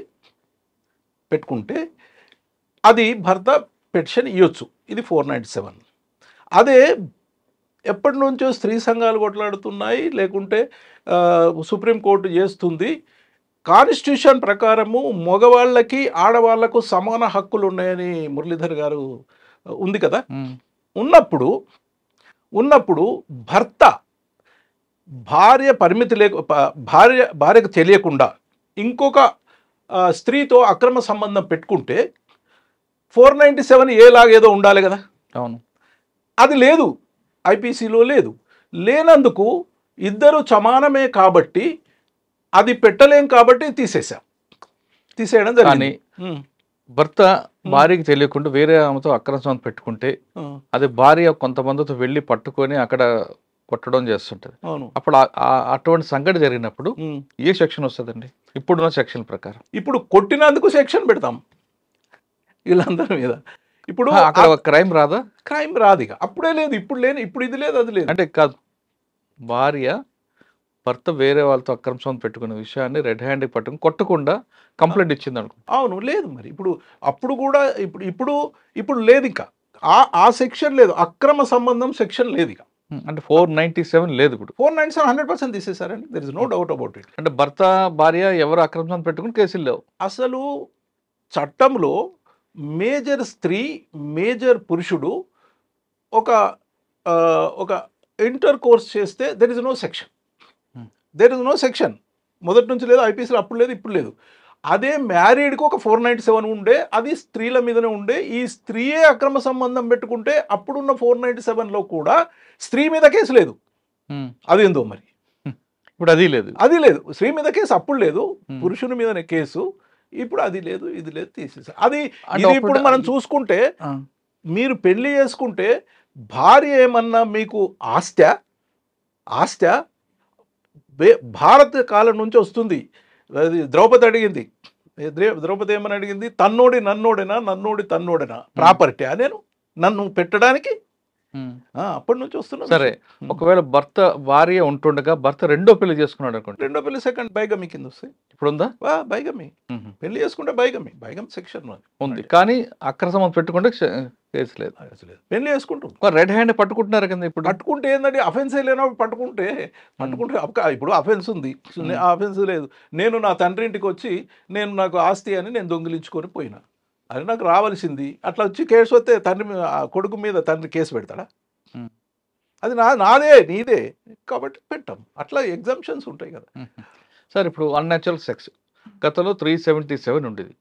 అది భర్త పిటిషన్ ఇవ్వచ్చు. ఇది 497. అదే ఎప్పటి నుంచో స్త్రీ సంఘాలు కొట్లాడుతున్నాయి, లేకుంటే సుప్రీంకోర్టు చేస్తుంది. కాన్స్టిట్యూషన్ ప్రకారము మగవాళ్ళకి ఆడవాళ్లకు సమాన హక్కులు ఉన్నాయని మురళీధర్ గారు ఉంది కదా. ఉన్నప్పుడు భర్త భార్యకు తెలియకుండా ఇంకొక స్త్రీతో అక్రమ సంబంధం పెట్టుకుంటే 497 లాగేదో ఉండాలి కదా, అవును. అది లేదు, ఐపీసీలో లేదు. లేనందుకు ఇద్దరు సమానమే కాబట్టి అది పెట్టలేం కాబట్టి తీసేయడం జరిగింది. భర్త భార్యకి తెలియకుండా వేరే ఆమెతో అక్రమ సంబంధం పెట్టుకుంటే అది భార్య కొంతమందితో వెళ్ళి పట్టుకొని అక్కడ కొట్టడం చేస్తుంటది. అవును. అప్పుడు అటువంటి సంఘటన జరిగినప్పుడు ఏ సెక్షన్ వస్తుందండి ఇప్పుడున్న సెక్షన్ ప్రకారం? ఇప్పుడు కొట్టినందుకు సెక్షన్ పెడతాం వీళ్ళందరి మీద. ఇప్పుడు అక్కడ క్రైమ్ రాదా? క్రైమ్ రాదు ఇక, అప్పుడే లేదు, ఇప్పుడు ఇది లేదు, అది లేదు అంటే కాదు, భార్య భర్త వేరే వాళ్ళతో అక్రమ సంబంధం పెట్టుకునే విషయాన్ని రెడ్ హ్యాండ్ పట్టుకుని కొట్టకుండా కంప్లైంట్ ఇచ్చింది అనుకో. అవును, లేదు మరి అప్పుడు కూడా ఇప్పుడు లేదు ఇక, ఆ సెక్షన్ లేదు, అక్రమ సంబంధం సెక్షన్ లేదు ఇక. అంటే 497 లేదు ఇప్పుడు. 497 100% తీసేశారండి, there is no doubt about it. అంటే భర్త భార్య ఎవరు అక్రమ సంబంధం పెట్టుకుని కేసులు లేవు. అసలు చట్టంలో మేజర్ స్త్రీ మేజర్ పురుషుడు ఒక ఇంటర్ కోర్స్ చేస్తే దెర్ ఇస్ నో సెక్షన్. మొదటి నుంచి లేదు, ఐపీసీలో అప్పుడు లేదు, ఇప్పుడు లేదు. అదే మ్యారీడ్కి ఒక 497 ఉండే, అది స్త్రీల మీదనే ఉండే. ఈ స్త్రీయే అక్రమ సంబంధం పెట్టుకుంటే అప్పుడున్న 497లో కూడా స్త్రీ మీద కేసు లేదు. అదేందో మరి ఇప్పుడు అది లేదు, స్త్రీ మీద కేసు అప్పుడు లేదు, పురుషుని మీదనే కేసు. ఇప్పుడు అది లేదు, ఇది లేదు, తీసేసారు. ఇది ఇప్పుడు మనం చూసుకుంటే మీరు పెళ్లి చేసుకుంటే భార్య ఏమన్నా మీకు ఆస్త్యా భారత కాలం నుంచి వస్తుంది. అది ద్రౌపది అడిగింది, ద్రౌపది ఏమని అడిగింది, తన్నోడి నన్నోడేనా, నన్నోడి తన్నోడేనా ప్రాపర్టీ నేను నన్ను పెట్టడానికి, అప్పటి నుంచి వస్తున్నా. సరే, ఒకవేళ భర్త భార్య ఉంటుండగా భర్త రెండో పెళ్లి చేసుకున్నాడు అనుకోండి, రెండో పెళ్లి సెకండ్ బైగమి కింద వస్తాయి. ఇప్పుడు ఉందా? బైగమి పెళ్లి చేసుకుంటే బైగం సెక్షన్ ఉంది, కానీ అక్రమ సంబంధం పెట్టుకుంటే కేసు లేదు. పెళ్లి చేసుకుంటాం, రెడ్ హ్యాండ్ పట్టుకుంటున్నారు కదా. ఇప్పుడు పట్టుకుంటే ఏంటంటే అఫెన్స్ లేనప్పుడు పట్టుకుంటే ఇప్పుడు అఫెన్స్ ఉంది, అఫెన్స్ లేదు. నేను నా తండ్రి ఇంటికి వచ్చి నాకు ఆస్తి అని నేను దొంగిలించుకొని పోయినా, అది నాకు రావాల్సింది. అట్లా వచ్చి కేసు వస్తే కొడుకు మీద తండ్రి కేసు పెడతాడా? అది నాదే నీదే కాబట్టి పెట్టాం. అట్లా ఎగ్జామ్షన్స్ ఉంటాయి కదా. సార్, ఇప్పుడు అన్యాచురల్ సెక్స్ గతంలో 377 ఉండేది,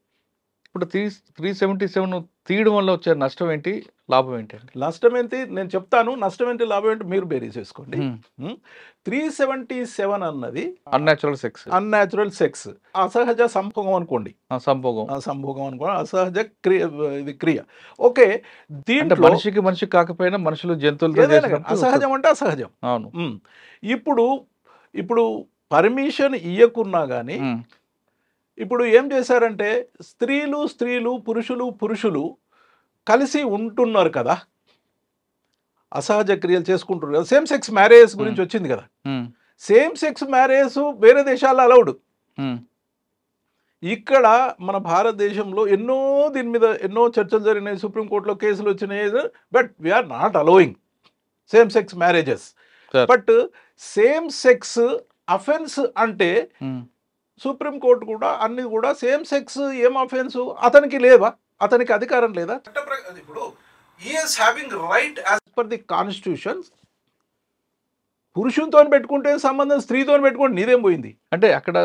ఇప్పుడు 377 తీయడం వల్ల వచ్చే నష్టం ఏంటి, లాభం ఏంటి? నష్టం ఏంటి నేను చెప్తాను, నష్టం ఏంటి లాభం ఏంటి మీరు బేరీ చేసుకోండి. 377 అన్నది అన్యాచురల్ సెక్స్, అసహజ సంభోగం అనుకోండి, సంభోగం అనుకోండి, అసహజ క్రియ. ఓకే, దీంట్లో మనిషికి కాకపోయినా మనుషులు జంతువులు అసహజం అంటే అసహజం. అవును. ఇప్పుడు పర్మిషన్ ఇయ్యకున్నా కానీ ఇప్పుడు ఏం చేశారంటే స్త్రీలు పురుషులు కలిసి ఉంటున్నారు కదా, అసహజ క్రియలు చేసుకుంటున్నారు కదా. సేమ్ సెక్స్ మ్యారేజ్ గురించి వచ్చింది కదా. సేమ్ సెక్స్ మ్యారేజ్ వేరే దేశాల్లో అలౌడ్, ఇక్కడ మన భారతదేశంలో దీని మీద ఎన్నో చర్చలు జరిగినాయి, సుప్రీంకోర్టులో కేసులు వచ్చినాయి. But we are not allowing same sex marriages. But same sex offence అంటే సుప్రీంకోర్టు కూడా అన్ని కూడా సేమ్ సెక్స్ ఏం అఫెన్స్ అతనికి లేదా, అతనికి అధికారం లేదా? ఇప్పుడు is having right as per the constitution. పురుషునితో పెట్టుకుంటే సంబంధం, స్త్రీతో పెట్టుకుంటే నీదేం పోయింది? అంటే అక్కడ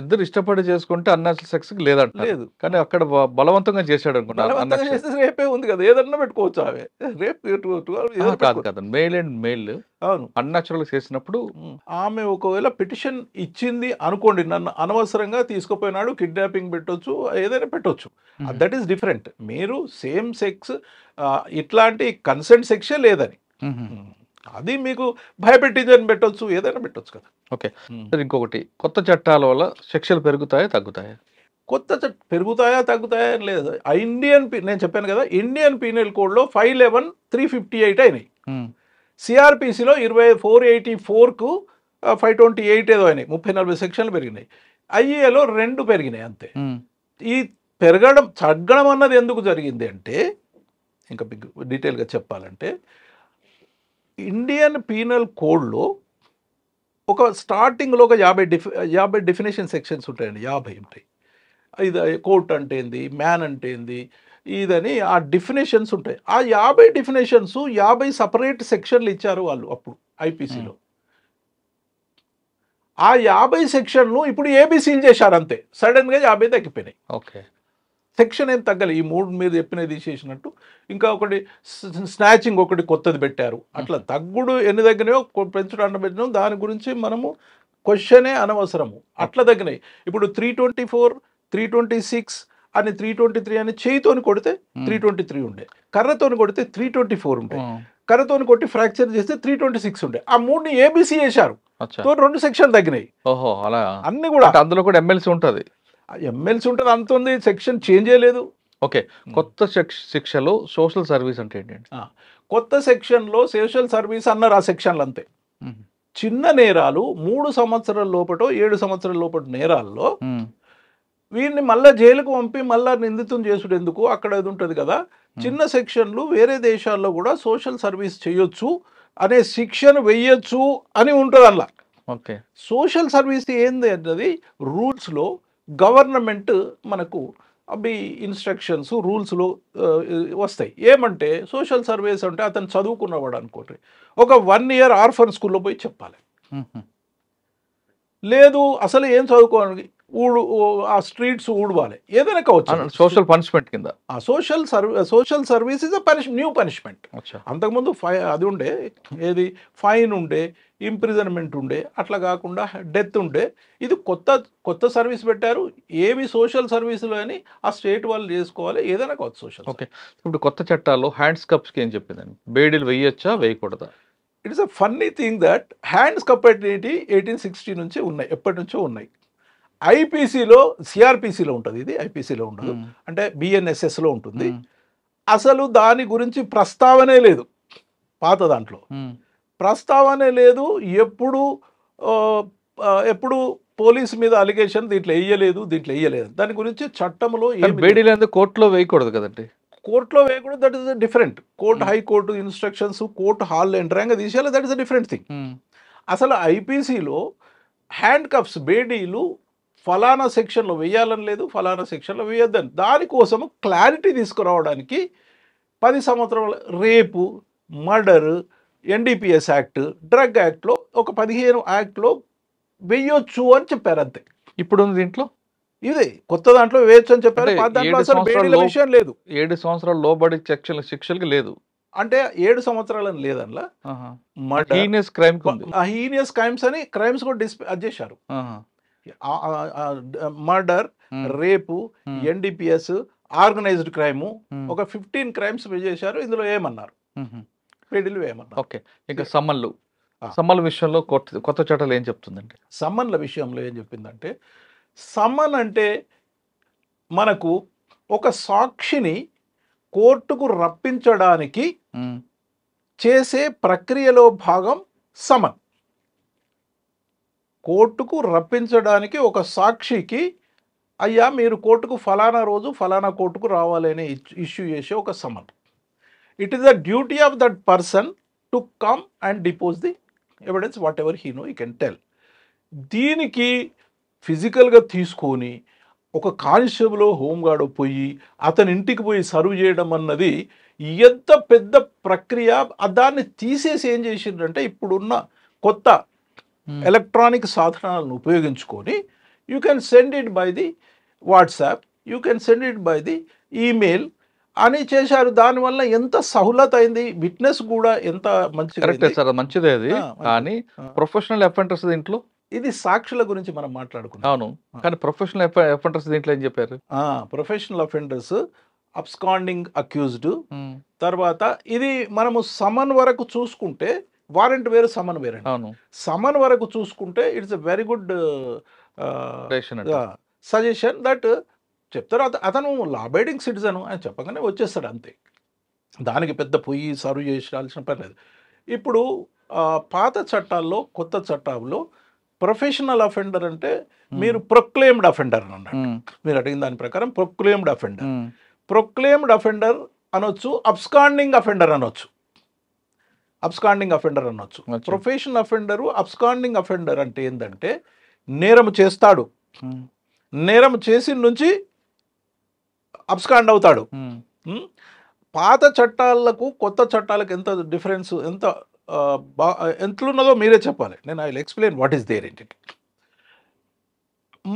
ఇద్దరు ఇష్టపడి చేసుకుంటే అన్యాచురల్ సెక్స్ లేదంట, లేదు. కానీ అక్కడ బలవంతంగా చేశాడు అనుకుంటా. రేపే ఉంది కదా, ఏదన్నా పెట్టుకోవచ్చు. అవే రేపు కాదు, మెయిల్ అండ్ మెయిల్ అన్యాచురల్ చేసినప్పుడు ఆమె ఒకవేళ పిటిషన్ ఇచ్చింది అనుకోండి, నన్ను అనవసరంగా తీసుకుపోయినాడు, కిడ్నాపింగ్ పెట్టొచ్చు, ఏదైనా పెట్టొచ్చు, దట్ ఈస్ డిఫరెంట్. మీరు సేమ్ సెక్స్ ఇట్లాంటి కన్సెంట్ సెక్సే లేదని, అది మీకు భయపెట్టిందని పెట్టొచ్చు, ఏదైనా పెట్టొచ్చు కదా. ఓకే. ఇంకొకటి, కొత్త చట్టాల వల్ల శిక్షలు పెరుగుతాయా తగ్గుతాయా? పెరుగుతాయా తగ్గుతాయా అని లేదు. నేను చెప్పాను కదా, ఇండియన్ పీనల్ కోడ్లో 511 358 అయినాయి, సిఆర్పిసిలో 484కు 528 ఏదో అయినాయి, 30-40 సెక్షన్లు పెరిగినాయి. ఐఏలో 2 పెరిగినాయి అంతే. ఈ తగ్గడం అన్నది ఎందుకు జరిగింది అంటే, ఇంకా డీటెయిల్గా చెప్పాలంటే, ఇండియన్ పీనల్ కోడ్లో ఒక స్టార్టింగ్లో ఒక 50 డెఫినేషన్ సెక్షన్స్ ఉంటాయండి, 50 ఉంటాయి. ఇది కోర్ట్ అంటే ఏంది, మ్యాన్ అంటే ఏంది, ఇదని ఆ డెఫినేషన్స్ ఉంటాయి. ఆ 50 డెఫినేషన్స్ 50 సపరేట్ సెక్షన్లు ఇచ్చారు వాళ్ళు అప్పుడు ఐపీసీలో. ఆ 50 సెక్షన్లు ఇప్పుడు ఏబీసీలు చేశారు అంతే, సడన్గా 50 తగ్గిపోయినాయి. ఓకే. సెక్షన్ ఏం తగ్గలే, ఈ 3 మీరు చెప్పినది తీసేసినట్టు ఇంకా ఒకటి స్నాచింగ్ ఒకటి కొత్తది పెట్టారు. అట్లా తగ్గుడు ఎన్ని తగ్గినాయో పెంచుడు అన్న పెట్టినాం, దాని గురించి మనము క్వశ్చనే అనవసరము. అట్లా తగ్గినాయి. ఇప్పుడు 324, 326 అని 323 అని చేయితోని కొడితే 323 ఉండే, కర్రతోని కొడితే 324 ఉండే, కర్రతోని కొట్టి ఫ్రాక్చర్ చేస్తే 326 ఉండే. ఆ 3ని ఏబీసీ చేశారు, 2 సెక్షన్ తగ్గినాయి. ఓహో, అలా అన్ని కూడా అందులో కూడా ఎమ్మెల్సీ ఉంటుంది. ఎమ్మెల్సీ ఉంటుంది, అంత ఉంది, సెక్షన్ చేంజ్ చేయలేదు. ఓకే. కొత్త శిక్షలో సోషల్ సర్వీస్ అంటే ఏంటండి? కొత్త సెక్షన్లో సోషల్ సర్వీస్ అన్నారు ఆ సెక్షన్లు అంతే. చిన్న నేరాలు 3 సంవత్సరాల లోపటో 7 సంవత్సరాల లోపట నేరాల్లో వీరిని మళ్ళీ జైలుకు పంపి మళ్ళీ నిందితం చేసుడు ఎందుకు, అక్కడ అది ఉంటుంది కదా. చిన్న సెక్షన్లు వేరే దేశాల్లో కూడా సోషల్ సర్వీస్ చేయొచ్చు అనే శిక్షను వెయ్యొచ్చు అని ఉంటుంది అలా. ఓకే. సోషల్ సర్వీస్ ఏంది అన్నది రూల్స్లో గవర్నమెంట్ మనకు అవి ఇన్స్ట్రక్షన్స్ రూల్స్లో వస్తాయి. ఏమంటే సోషల్ సర్వీస్ అంటే అతను చదువుకున్నవాడు అనుకోండి, ఒక 1 ఇయర్ ఆర్ఫన్ స్కూల్లో పోయి చెప్పాలి. లేదు అసలు ఏం చదువుకోవాలి, ఆ స్ట్రీట్స్ ఊడవాలి, ఏదైనా కావచ్చు, సోషల్ పనిష్మెంట్ కింద. ఆ social service is new punishment. అంతకుముందు అది ఉండే, ఏది ఫైన్ ఉండే, ఇంప్రిజన్మెంట్ ఉండే, అట్లా కాకుండా డెత్ ఉండే. ఇది కొత్త సర్వీస్ పెట్టారు. ఏవి సోషల్ సర్వీసులు అని ఆ స్టేట్ వాళ్ళు చేసుకోవాలి, ఏదైనా కావచ్చు సోషల్. ఓకే. ఇప్పుడు కొత్త చట్టాల్లో హ్యాండ్స్ కప్స్కి ఏం చెప్పిందండి? బేడీలు వేయొచ్చా వేయకూడదా? It's a funny thing that handcuff అనేది 1860 నుంచి ఉన్నాయి, ఎప్పటి నుంచో ఉన్నాయి. ఐపీసీలో సిఆర్పిసిలో ఉంటుంది, ఇది ఐపీసీలో ఉండదు, అంటే బిఎన్ఎస్ఎస్లో ఉంటుంది. అసలు దాని గురించి ప్రస్తావనే లేదు, పాత దాంట్లో ప్రస్తావనే లేదు. ఎప్పుడు పోలీస్ మీద అలిగేషన్ దీంట్లో వేయలేదు. దాని గురించి చట్టంలో బేడీలు కోర్టులో వేయకూడదు కదండి. కోర్టులో వేయకూడదు, that is different. Court high court instructions, court hall ఎంటరంగా తీసేయాలి, that is a different thing. అసలు ఐపీసీలో హ్యాండ్ కప్స్ బేడీలు ఫలానా సెక్షన్లో వేయాలని లేదు, ఫలానా సెక్షన్లో వేయొద్దని. దానికోసము క్లారిటీ తీసుకురావడానికి 10 సంవత్సరాల రేపు, మర్డర్, ఎన్డీపీఎస్ యాక్ట్, డ్రగ్ యాక్ట్లో ఒక 15 యాక్ట్లో వేయొచ్చు అని చెప్పారు అంతే. ఇప్పుడు దీంట్లో ఇది కొత్త దాంట్లో వేయొచ్చు అని చెప్పారు, దాంట్లో అసలు బేడీల విషయం లేదు. 7 సంవత్సరాలు లోబడి శిక్షలకి లేదు, అంటే 7 సంవత్సరాలని లేదనలా. హీనియస్ క్రైమ్ హీనియస్ క్రైమ్స్ అని క్రైమ్స్ కూడా అది చేశారు. మర్డర్, రేపు, ఎన్డీపీఎస్, ఆర్గనైజ్డ్ క్రైమ్, ఒక 15 క్రైమ్స్ చేశారు. ఇందులో ఏమన్నారు, బేడీలు వేయమన్నారు. ఓకే. ఇంకా సమ్మన్ల విషయంలో కొత్త చట్టాలు ఏం చెప్తుందండి? సమ్మన్ల విషయంలో ఏం చెప్పిందంటే, సమ్మన్ అంటే మనకు ఒక సాక్షిని కోర్టుకు రప్పించడానికి చేసే ప్రక్రియలో భాగం సమన్. కోర్టుకు రప్పించడానికి ఒక సాక్షికి, అయ్యా మీరు కోర్టుకు ఫలానా రోజు ఫలానా కోర్టుకు రావాలని ఇష్యూ చేసే ఒక summon. It is the duty of that person to come and depose the evidence whatever he know, you can tell. దీనికి ఫిజికల్గా తీసుకొని ఒక కానిస్టేబుల్ హోంగార్డ్ పోయి అతని ఇంటికి పోయి సర్వ్ చేయడం అన్నది ఎంత పెద్ద ప్రక్రియ. దాన్ని తీసేసి ఏం చేసిండ్రంటే, ఇప్పుడున్న కొత్త ఎలక్ట్రానిక్ సాధనాలను ఉపయోగించుకొని you can send it by the WhatsApp, you can send it by the email అని చేశారు. దానివల్ల ఎంత సహులత అయింది, విట్నెస్ కూడా ఎంత మంచిదే అది. కానీ ప్రొఫెషనల్ అఫెండర్స్ దీంట్లో, ఇది సాక్షుల గురించి మనం మాట్లాడుకున్నాం. అవును, కానీ ప్రొఫెషనల్ అఫెండర్స్ దీంట్లో ఏం చెప్పారు? ప్రొఫెషనల్ అఫెండర్స్, అబ్స్కాండింగ్ అక్యూజ్డ్, తర్వాత ఇది మనము సమన్ వరకు చూసుకుంటే వారెంట్ వేరు, సమన్ వేరు. సమన్ వరకు చూసుకుంటే it's a very good suggestion that చెప్తారు. అతను లా అబైడింగ్ సిటిజన్ అని చెప్పగానే వచ్చేస్తాడు అంతే, దానికి పెద్ద పొయ్యి సర్వ్ చేయాల్సిన పని లేదు. ఇప్పుడు పాత చట్టాల్లో కొత్త చట్టాల్లో ప్రొఫెషనల్ అఫెండర్ అంటే మీరు ప్రొక్లెయిమ్డ్ అఫెండర్ అని అన్నాడు. మీరు అడిగిన దాని ప్రకారం ప్రొక్లెయిమ్డ్ అఫెండర్. ప్రొక్లెయిమ్డ్ అఫెండర్ అనొచ్చు, అబ్స్కాండింగ్ అఫెండర్ అనొచ్చు. ప్రొఫెషనల్ అఫెండరు, అబ్స్కాండింగ్ అఫెండర్ అంటే ఏంటంటే, నేరం చేస్తాడు, నేరం చేసిన నుంచి అబ్స్కాండ్ అవుతాడు. పాత చట్టాలకు కొత్త చట్టాలకు ఎంత డిఫరెన్స్, ఎంతున్నదో మీరే చెప్పాలి. నేను I will explain what is there in it.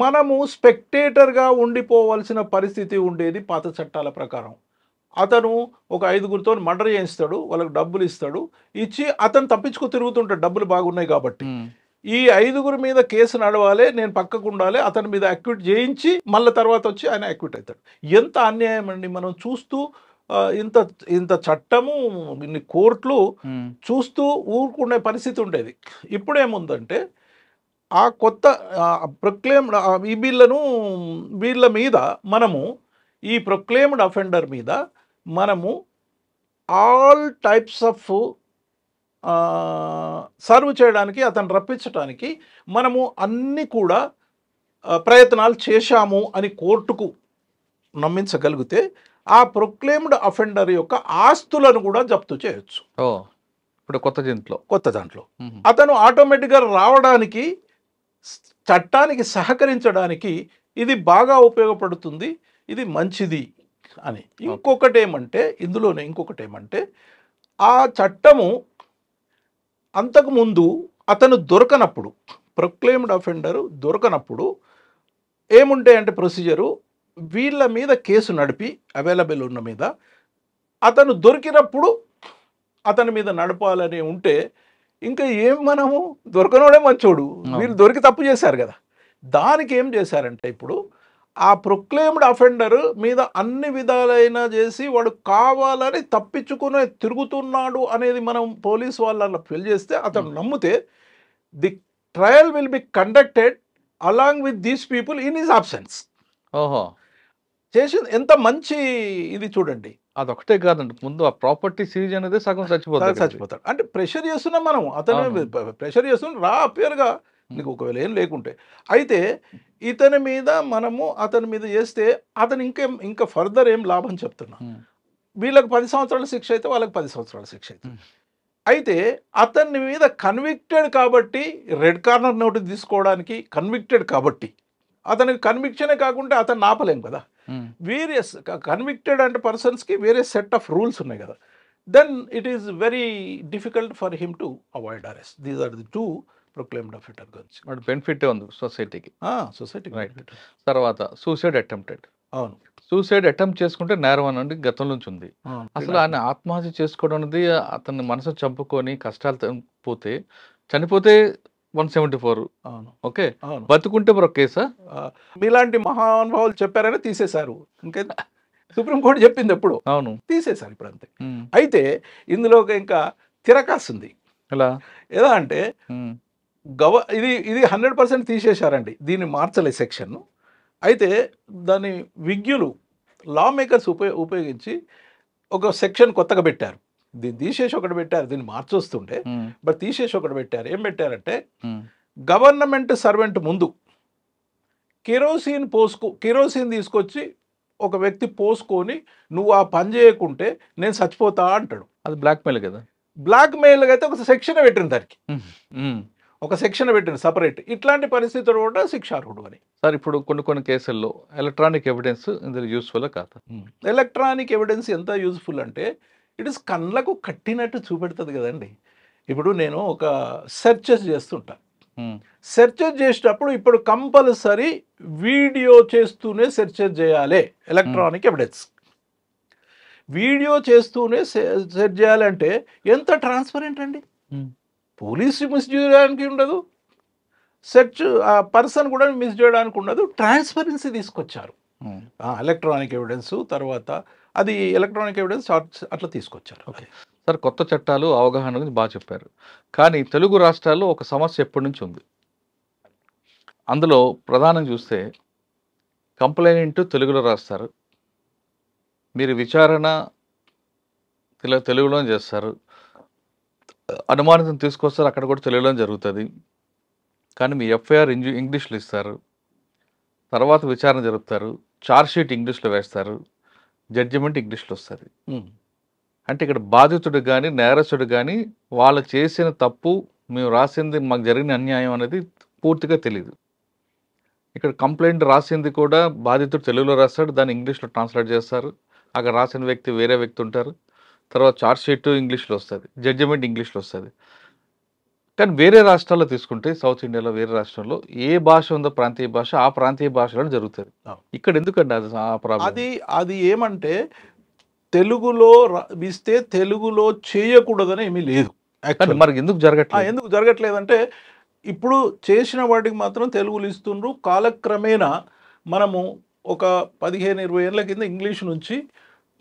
మనము స్పెక్టేటర్గా ఉండిపోవాల్సిన పరిస్థితి ఉండేది పాత చట్టాల ప్రకారం. అతను ఒక 5గురితో మర్డర్ చేయిస్తాడు, వాళ్ళకి డబ్బులు ఇస్తాడు, ఇచ్చి అతను తప్పించుకు తిరుగుతుంటాడు, డబ్బులు బాగున్నాయి కాబట్టి. ఈ 5గురి మీద కేసు నడవాలి, నేను పక్కకు ఉండాలి, అతని మీద అక్విట్ చేయించి మళ్ళీ తర్వాత వచ్చి ఆయన అక్విట్ అవుతాడు. ఎంత అన్యాయం అండి. మనం చూస్తూ ఇంత ఇంత చట్టము, ఇన్ని కోర్టులు చూస్తూ ఊరుకునే పరిస్థితి ఉండేది. ఇప్పుడేముందంటే ఆ కొత్త ప్రొక్లెయిమ్డ్ ఈ వీళ్ళ మీద మనము ఈ ప్రొక్లెయిమ్డ్ అఫెండర్ మీద మనము ఆల్ టైప్స్ ఆఫ్ సర్వ్ చేయడానికి, అతను రప్పించడానికి మనము అన్నీ కూడా ప్రయత్నాలు చేశాము అని కోర్టుకు నమ్మించగలిగితే ఆ ప్రొక్లెయిమ్డ్ అఫెండర్ యొక్క ఆస్తులను కూడా జప్తు చేయొచ్చు. ఇప్పుడు కొత్త దాంట్లో అతను ఆటోమేటిక్గా రావడానికి, చట్టానికి సహకరించడానికి ఇది బాగా ఉపయోగపడుతుంది, ఇది మంచిది అని. ఇంకొకటి ఏమంటే ఆ చట్టము అంతకుముందు అతను దొరకనప్పుడు, ప్రొక్లెయిమ్డ్ అఫెండరు దొరకనప్పుడు ఏముంటాయంటే ప్రొసీజరు, వీళ్ళ మీద కేసు నడిపి అవైలబుల్ ఉన్న మీద అతను దొరికినప్పుడు అతని మీద నడపాలని ఉంటే, ఇంకా ఏం మనము దొరకనోడే మంచోడు, వీళ్ళు దొరికి తప్పు చేశారు కదా. దానికి ఏం చేశారంటే ఇప్పుడు ఆ ప్రొక్లెయిమ్డ్ అఫెండర్ మీద అన్ని విధాలైన చేసి వాడు కావాలని తప్పించుకునే తిరుగుతున్నాడు అనేది మనం పోలీసు వాళ్ళ ఫిల్ చేస్తే, అతను నమ్మితే the trial will be conducted along with these people in his absence. చేసింది ఎంత మంచి ఇది చూడండి. అదొకటే కాదండి, ముందు ఆ ప్రాపర్టీ సీజ్ అనేది సగం చచ్చిపోతాడు. అంటే ప్రెషర్ చేస్తున్నాం మనం, అతను ప్రెషర్ చేస్తున్నాం, రా అప్పేరుగా నీకు ఒకవేళ ఏం లేకుంటే. అయితే అతని మీద చేస్తే అతను ఇంకా ఫర్దర్ ఏం లాభం చెప్తున్నా, వీళ్ళకి 10 సంవత్సరాల శిక్ష అయితే వాళ్ళకి 10 సంవత్సరాల శిక్ష అవుతుంది. అయితే అతని మీద కన్విక్టెడ్ కాబట్టి, రెడ్ కార్నర్ నోటీస్ తీసుకోవడానికి కన్విక్టెడ్ కాబట్టి, అతనికి కన్విక్షనే కాకుండా అతను ఆపలేం కదా. వేరియస్ కన్విక్టెడ్ అంటే పర్సన్స్కి వేరే సెట్ ఆఫ్ రూల్స్ ఉన్నాయి కదా. Then it is very difficult for him to avoid arrest. These are the 2 proclaimed offender గురించి. వాడు బెనిఫిట్ ఉంది సొసైటీకి. రైట్. తర్వాత సూసైడ్ అటెంప్టెడ్. అవును, సూసైడ్ అటెంప్ట్ చేసుకుంటే నేరం అనండి గతం నుంచి ఉంది. అసలు ఆయన ఆత్మహత్య చేసుకోవడం అనేది అతన్ని మనసు చంపుకొని కష్టాలు పోతే చనిపోతే 174. అవును, ఓకే, అవును. బతుకుంటే మరొక కేసా? మీలాంటి మహానుభావులు చెప్పారని తీసేశారు. ఇంకా సుప్రీంకోర్టు చెప్పింది ఎప్పుడు, అవును, తీసేశారు ఇప్పుడు అంతే. అయితే ఇందులో ఇంకా తిరకాస్తుంది. ఎలా అంటే ఇది 100% తీసేశారండి, దీన్ని మార్చలేదు సెక్షన్. అయితే దాని విజ్ఞులు లా మేకర్స్ ఉపయోగించి ఒక సెక్షన్ కొత్తగా పెట్టారు. దీన్ని తీసేసి ఒకటి పెట్టారు, దీన్ని మార్చొస్తుంటే బట్ తీసేసి ఒకటి పెట్టారు. ఏం పెట్టారంటే, గవర్నమెంట్ సర్వెంట్ ముందు కిరోసిన్ తీసుకొచ్చి ఒక వ్యక్తి పోసుకొని నువ్వు ఆ పని చేయకుంటే నేను చచ్చిపోతా అంటాడు. అది బ్లాక్మెయిల్ కదా. బ్లాక్మెయిల్ అయితే ఒక సెక్షన్ పెట్టింది, దానికి ఒక సెక్షన్ పెట్టింది సపరేట్. ఇట్లాంటి పరిస్థితులు కూడా శిక్షార్హుడు అని. సార్ ఇప్పుడు కొన్ని కేసుల్లో ఎలక్ట్రానిక్ ఎవిడెన్స్ ఇందులో యూస్ఫుల్ కాదు. ఎలక్ట్రానిక్ ఎవిడెన్స్ ఎంత యూస్ఫుల్ అంటే, ఇట్ ఇస్ కళ్ళకు కట్టినట్టు చూపెడుతుంది కదండి. ఇప్పుడు నేను ఒక సెర్చెస్ చేస్తుంటా, సెర్చెస్ చేసేటప్పుడు ఇప్పుడు కంపల్సరీ వీడియో చేస్తూనే సెర్చెస్ చేయాలి. ఎలక్ట్రానిక్ ఎవిడెన్స్ వీడియో చేస్తూనే సెర్చ్ చేయాలంటే ఎంత ట్రాన్స్పరెంట్ అండి. పోలీసు మిస్ చేయడానికి ఉండదు, సెర్చ్ పర్సన్ కూడా మిస్ చేయడానికి ఉండదు. ట్రాన్స్పరెన్సీ తీసుకొచ్చారు ఎలక్ట్రానిక్ ఎవిడెన్స్. తర్వాత అది ఎలక్ట్రానిక్ ఎవిడెన్స్ అట్లా తీసుకొచ్చారు. ఓకే సార్, కొత్త చట్టాలు అవగాహన గురించి బాగా చెప్పారు. కానీ తెలుగు రాష్ట్రాల్లో ఒక సమస్య ఎప్పటి నుంచి ఉంది. అందులో ప్రధానం చూస్తే కంప్లైంట్ తెలుగులో రాస్తారు, మీరు విచారణ తెలుగులో చేస్తారు, అనుమానితం తీసుకొస్తారు, అక్కడ కూడా తెలుగులో జరుగుతుంది. కానీ మీ ఎఫ్ఐఆర్ ఇంగ్లీష్లో ఇస్తారు, తర్వాత విచారణ జరుపుతారు, ఛార్జ్షీట్ ఇంగ్లీష్లో వేస్తారు, జడ్జిమెంట్ ఇంగ్లీష్లో వస్తుంది. అంటే ఇక్కడ బాధితుడు కానీ నేరస్తుడు కానీ వాళ్ళు చేసిన తప్పు, మేము రాసింది, మాకు జరిగిన అన్యాయం అనేది పూర్తిగా తెలియదు. ఇక్కడ కంప్లైంట్ రాసింది కూడా బాధితుడు తెలుగులో రాస్తాడు, దాన్ని ఇంగ్లీష్లో ట్రాన్స్లేట్ చేస్తారు, అక్కడ రాసిన వ్యక్తి వేరే వ్యక్తి ఉంటారు, తర్వాత ఛార్జ్షీట్ ఇంగ్లీష్లో వస్తుంది, జడ్జిమెంట్ ఇంగ్లీష్లో వస్తుంది. కానీ వేరే రాష్ట్రాల్లో తీసుకుంటే సౌత్ ఇండియాలో వేరే రాష్ట్రంలో ఏ భాష ఉందో ప్రాంతీయ భాష ఆ ప్రాంతీయ భాషలో జరుగుతుంది. ఇక్కడ ఎందుకండి అది ఆ ప్రాబ్లం? అది ఏమంటే తెలుగులో ఇస్తే తెలుగులో చేయకూడదని ఏమీ లేదు. మరి ఎందుకు జరగట్లేదు? ఎందుకు జరగట్లేదంటే ఇప్పుడు చేసిన వాటికి మాత్రం తెలుగులు ఇస్తుండ్రు. కాలక్రమేణా మనము ఒక 15-20 ఏళ్ళ కింద ఇంగ్లీష్ నుంచి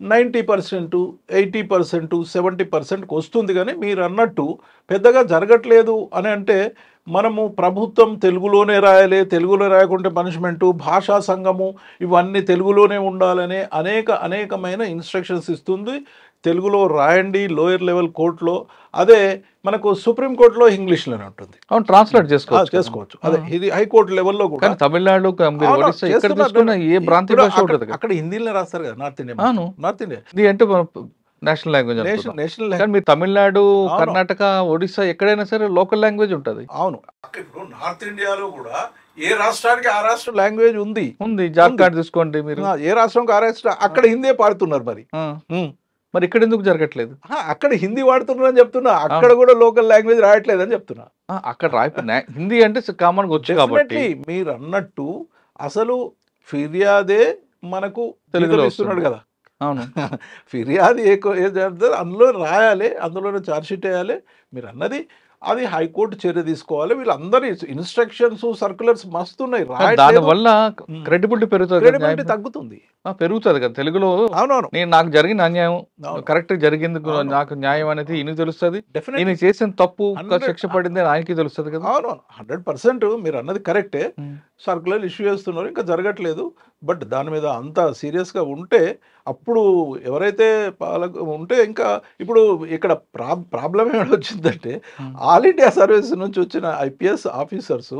90%, 80%, 70%కి వస్తుంది. కానీ మీరు అన్నట్టు పెద్దగా జరగట్లేదు అని అంటే మనము ప్రభుత్వం తెలుగులోనే రాయాలి, తెలుగులో రాయకుంటే పనిష్మెంటు, భాషా సంఘము ఇవన్నీ తెలుగులోనే ఉండాలనే అనేకమైన ఇన్స్ట్రక్షన్స్ ఇస్తుంది. తెలుగులో రాయండి లోయర్ లెవెల్ కోర్టులో, అదే మనకు సుప్రీంకోర్టులో ఇంగ్లీష్లోనే ఉంటుంది. అవును, ట్రాన్స్లేట్ చేసుకోవచ్చు. అదే ఇది హైకోర్టు లెవెల్లో కూడా. తమిళనాడు ఏ ప్రాంతీయ భాష ఉంటుంది, అక్కడ హిందీలోనే రాస్తారు కదా నార్త్ ఇండియా. నార్త్ ఇండియా ఇది అంటే నేషనల్ లాంగ్వేజ్. నేషనల్ మీరు తమిళనాడు, కర్ణాటక, ఒడిస్సా ఎక్కడైనా సరే లోకల్ లాంగ్వేజ్ ఉంటుంది. అవును, ఇప్పుడు నార్త్ ఇండియాలో కూడా ఏ రాష్ట్రానికి ఆ రాష్ట్రం లాంగ్వేజ్ ఉంది. జార్ఖండ్ తీసుకోండి మీరు, ఏ రాష్ట్రానికి ఆ రాష్ట్రం అక్కడ హిందీ పాడుతున్నారు. మరి ఇక్కడ ఎందుకు జరగట్లేదు? అక్కడ హిందీ వాడుతున్నారు అని చెప్తున్నా, అక్కడ కూడా లోకల్ లాంగ్వేజ్ రాయట్లేదు అని చెప్తున్నా. అక్కడ హిందీ అంటే కామన్ గా వచ్చు కాబట్టి. మీరు అన్నట్టు అసలు ఫిర్యాదే మనకు తెలుగులో ఇస్తున్నాడు కదా. అవును, ఫిర్యాదు అందులో రాయాలి, అందులోనే ఛార్జ్షీట్ వేయాలి. మీరు అన్నది అది హైకోర్టు చర్య తీసుకోవాలి. వీళ్ళందరి ఇన్స్ట్రక్షన్స్ సర్క్యులర్స్ మస్తున్నాయి. దాని వల్ల క్రెడిబిలిటీ పెరుగుతుంది, తగ్గుతుంది, పెరుగుతుంది కదా తెలుగులో. అవునవును, నాకు జరిగిన అన్యాయం కరెక్ట్ జరిగింది, నాకు న్యాయం అనేది ఈయనకి తెలుస్తుంది, ఈయన చేసిన తప్పు శిక్ష పడింది ఆయనకి తెలుస్తుంది కదా. అవునవును, 100% మీరు అన్నది కరెక్టే. సర్క్యులర్ ఇష్యూ చేస్తున్నారు, ఇంకా జరగట్లేదు. బట్ దాని మీద అంత సీరియస్గా ఉంటే అప్పుడు ఎవరైతే ఉంటే ఇంకా ఇప్పుడు ఇక్కడ ప్రాబ్లం ఏమైనా వచ్చిందంటే ఆల్ ఇండియా సర్వీస్ నుంచి వచ్చిన IPS ఆఫీసర్స్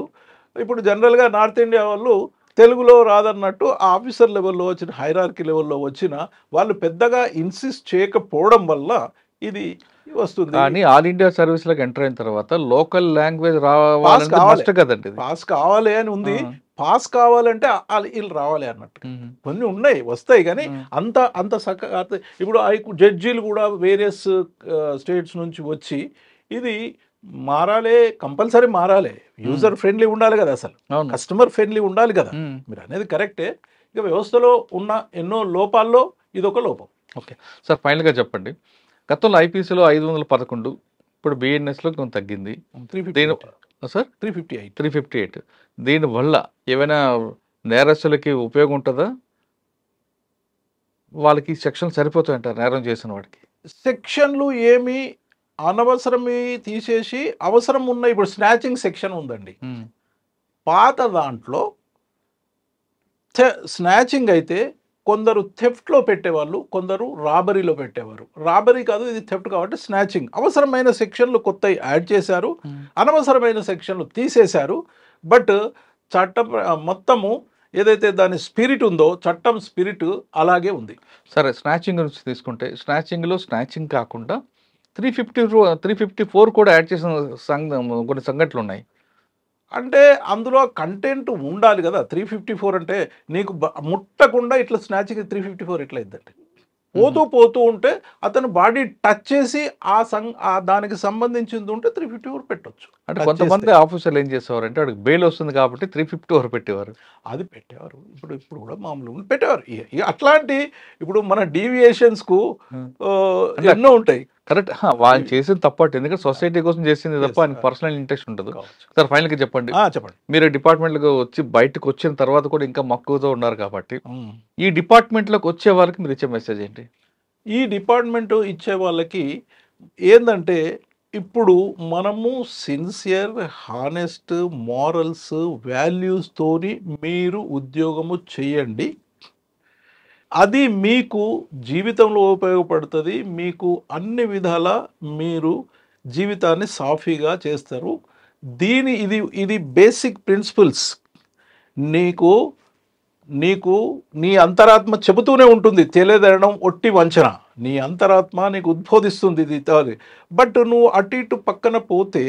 ఇప్పుడు జనరల్గా నార్త్ ఇండియా వాళ్ళు తెలుగులో రాదన్నట్టు ఆ ఆఫీసర్ లెవెల్లో వచ్చిన హైరార్కీ లెవెల్లో వచ్చిన వాళ్ళు పెద్దగా ఇన్సిస్ట్ చేయకపోవడం వల్ల ఇది వస్తుంది. కానీ ఆల్ ఇండియా సర్వీస్ లోకి ఎంటర్ అయిన తర్వాత లోకల్ లాంగ్వేజ్ రావాలి కదండి, పాస్ కావాలి అని ఉంది. పాస్ కావాలంటే వీళ్ళు రావాలి అన్నట్టు కొన్ని ఉన్నాయి, వస్తాయి. కానీ అంత ఇప్పుడు జడ్జీలు కూడా వేరియస్ స్టేట్స్ నుంచి వచ్చి ఇది మారాలి, కంపల్సరీ మారాలి. యూజర్ ఫ్రెండ్లీ ఉండాలి కదా, అసలు కస్టమర్ ఫ్రెండ్లీ ఉండాలి కదా. మీరు అనేది కరెక్టే. ఇక వ్యవస్థలో ఉన్న ఎన్నో లోపాల్లో ఇదొక లోపం. ఓకే సార్, ఫైనల్గా చెప్పండి. గతంలో IPCలో 511, ఇప్పుడు BNSలో కొంత తగ్గింది. 358. దీనివల్ల ఏమైనా నేరస్తులకి ఉపయోగం ఉంటుందా? వాళ్ళకి సెక్షన్ సరిపోతాయంటారు నేరం చేసిన వాడికి? సెక్షన్లు ఏమి అనవసరమే తీసేసి అవసరం ఉన్న ఇప్పుడు స్నాచింగ్ సెక్షన్ ఉందండి. పాత దాంట్లో స్నాచింగ్ అయితే కొందరు థెఫ్ట్లో పెట్టేవాళ్ళు, కొందరు రాబరీలో పెట్టేవారు. రాబరీ కాదు, ఇది థెఫ్ట్ కాబట్టి స్నాచింగ్. అవసరమైన సెక్షన్లు కొత్తవి యాడ్ చేశారు, అనవసరమైన సెక్షన్లు తీసేశారు. బట్ చట్టం మొత్తము ఏదైతే దాని స్పిరిట్ ఉందో, చట్టం స్పిరిట్ అలాగే ఉంది. సరే, స్నాచింగ్ నుంచి తీసుకుంటే స్నాచింగ్లో స్నాచింగ్ కాకుండా 354 కూడా యాడ్ చేసిన కొన్ని సంఘటనలు ఉన్నాయి. అంటే అందులో కంటెంట్ ఉండాలి కదా. 354 అంటే నీకు ముట్టకుండా ఇట్లా స్నాచింగ్ 354 ఎట్లా అయిందంటే పోతూ ఉంటే అతను బాడీ టచ్ చేసి దానికి సంబంధించింది ఉంటే 354 పెట్టొచ్చు. అంటే కొంతమంది ఆఫీసర్లు ఏం చేసేవారు అంటే వాడికి బెయిల్ వస్తుంది కాబట్టి 354 పెట్టేవారు. అది పెట్టేవారు, ఇప్పుడు కూడా మామూలుగా పెట్టేవారు. అట్లాంటి ఇప్పుడు మన డీవియేషన్స్కు ఎన్నో ఉంటాయి. కరెక్ట్, వాళ్ళు చేసింది తప్పట్టు, ఎందుకంటే సొసైటీ కోసం చేసింది తప్ప ఆయనకి పర్సనల్ ఇంట్రెస్ట్ ఉంటుంది. సార్ ఫైనల్గా చెప్పండి, మీరు డిపార్ట్మెంట్లోకి వచ్చి బయటకు వచ్చిన తర్వాత కూడా ఇంకా మక్కువతో ఉన్నారు కాబట్టి ఈ డిపార్ట్మెంట్లోకి వచ్చే వాళ్ళకి మీరు ఇచ్చే మెసేజ్ ఏంటి? ఈ డిపార్ట్మెంట్ ఇచ్చే వాళ్ళకి ఏంటంటే ఇప్పుడు మనము సిన్సియర్, హానెస్ట్, మారల్స్, వాల్యూస్తోని మీరు ఉద్యోగము చేయండి. అది మీకు జీవితంలో ఉపయోగపడుతుంది. మీకు అన్ని విధాల మీరు జీవితాన్ని సాఫీగా చేస్తారు. ఇది బేసిక్ ప్రిన్సిపల్స్. నీకు నీ అంతరాత్మ చెబుతూనే ఉంటుంది, తెలియదనడం ఒట్టి వంచన. నీ అంతరాత్మ నీకు ఉద్బోధిస్తుంది ఇది. బట్ నువ్వు అటు ఇటు పక్కన పోతే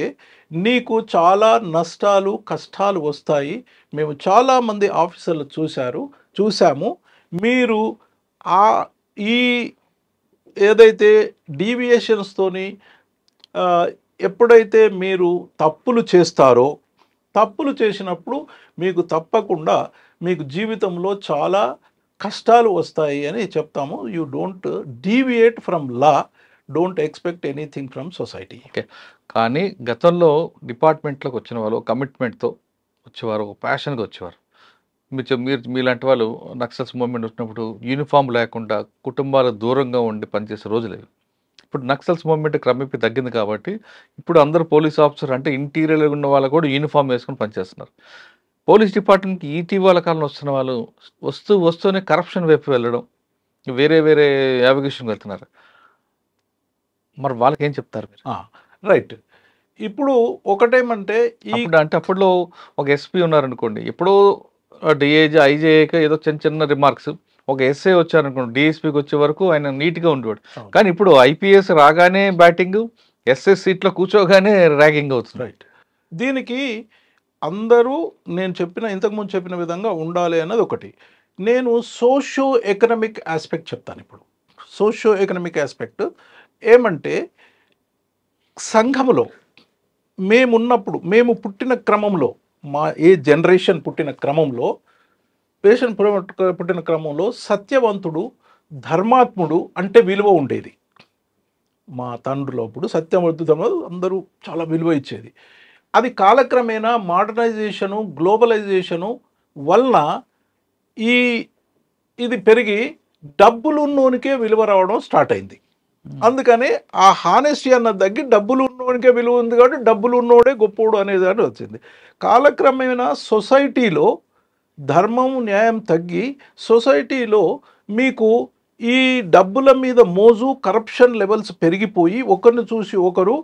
నీకు చాలా నష్టాలు, కష్టాలు వస్తాయి. మేము చాలామంది ఆఫీసర్లు చూసాము. మీరు ఈ ఏదైతే డీవియేషన్స్తోని ఎప్పుడైతే మీరు తప్పులు చేస్తారో, తప్పులు చేసినప్పుడు మీకు తప్పకుండా మీకు జీవితంలో చాలా కష్టాలు వస్తాయి అని చెప్తాము. You don't deviate from law, don't expect anything from society. Okay. కానీ గతంలో డిపార్ట్మెంట్లోకి వచ్చిన వాళ్ళు కమిట్మెంట్తో వచ్చేవారు, ఒక ప్యాషన్గా వచ్చేవారు. మీరు మీలాంటి వాళ్ళు నక్సల్స్ మూవ్మెంట్ వచ్చినప్పుడు యూనిఫామ్ లేకుండా కుటుంబాలకు దూరంగా ఉండి పనిచేసే రోజులు. ఇప్పుడు నక్సల్స్ మూవ్మెంట్ క్రమేపీ తగ్గింది కాబట్టి ఇప్పుడు అందరూ పోలీస్ ఆఫీసర్ అంటే ఇంటీరియర్గా ఉన్న వాళ్ళు కూడా యూనిఫామ్ వేసుకొని పనిచేస్తున్నారు. పోలీస్ డిపార్ట్మెంట్కి ఇటీవల కాలంలో వస్తున్న వాళ్ళు వస్తూనే కరప్షన్ వైపు వెళ్ళడం, వేరే వేరే యావిగేషన్ వెళ్తున్నారు. మరి వాళ్ళకి ఏం చెప్తారు మీరు? రైట్. ఇప్పుడు ఒకటేమంటే అప్పట్లో ఒక ఎస్పీ ఉన్నారనుకోండి, ఎప్పుడో డిఐజీ ఐజేఏక ఏదో చిన్న చిన్న రిమార్క్స్, ఒక ఎస్ఐ వచ్చారనుకోండి డిఎస్పీకి వచ్చే వరకు ఆయన నీట్గా ఉండేవాడు. కానీ ఇప్పుడు ఐపీఎస్ రాగానే బ్యాటింగ్, ఎస్ఎస్ సీట్లో కూర్చోగానే ర్యాగింగ్ అవుతుంది. రైట్. దీనికి అందరూ నేను ఇంతకుముందు చెప్పిన విధంగా ఉండాలి అన్నది ఒకటి. నేను సోషో ఎకనామిక్ ఆస్పెక్ట్ చెప్తాను. ఇప్పుడు సోషో ఎకనామిక్ ఆస్పెక్ట్ ఏమంటే, సంఘములో మేము పుట్టిన క్రమంలో, మా ఏ జనరేషన్ పుట్టిన క్రమంలో, పుట్టిన క్రమంలో సత్యవంతుడు, ధర్మాత్ముడు అంటే విలువ ఉండేది. మా తండ్రులు అప్పుడు సత్యవంతుడు అందరూ చాలా విలువ ఇచ్చేది. అది కాలక్రమేణా మోడర్నైజేషను, గ్లోబలైజేషను వలన ఇది పెరిగి డబ్బులు ఉన్నోనికే విలువ రావడం స్టార్ట్ అయింది. అందుకని ఆ హానెస్టీ అన్నది తగ్గి డబ్బులు ఉన్నోనికే విలువ ఉంది కాబట్టి డబ్బులు ఉన్నోడే గొప్పోడు అనేది అని వచ్చింది. కాలక్రమేణా సొసైటీలో ధర్మం, న్యాయం తగ్గి సొసైటీలో మీకు ఈ డబ్బుల మీద మోజు, కరప్షన్ లెవెల్స్ పెరిగిపోయి ఒకరిని చూసి ఒకరు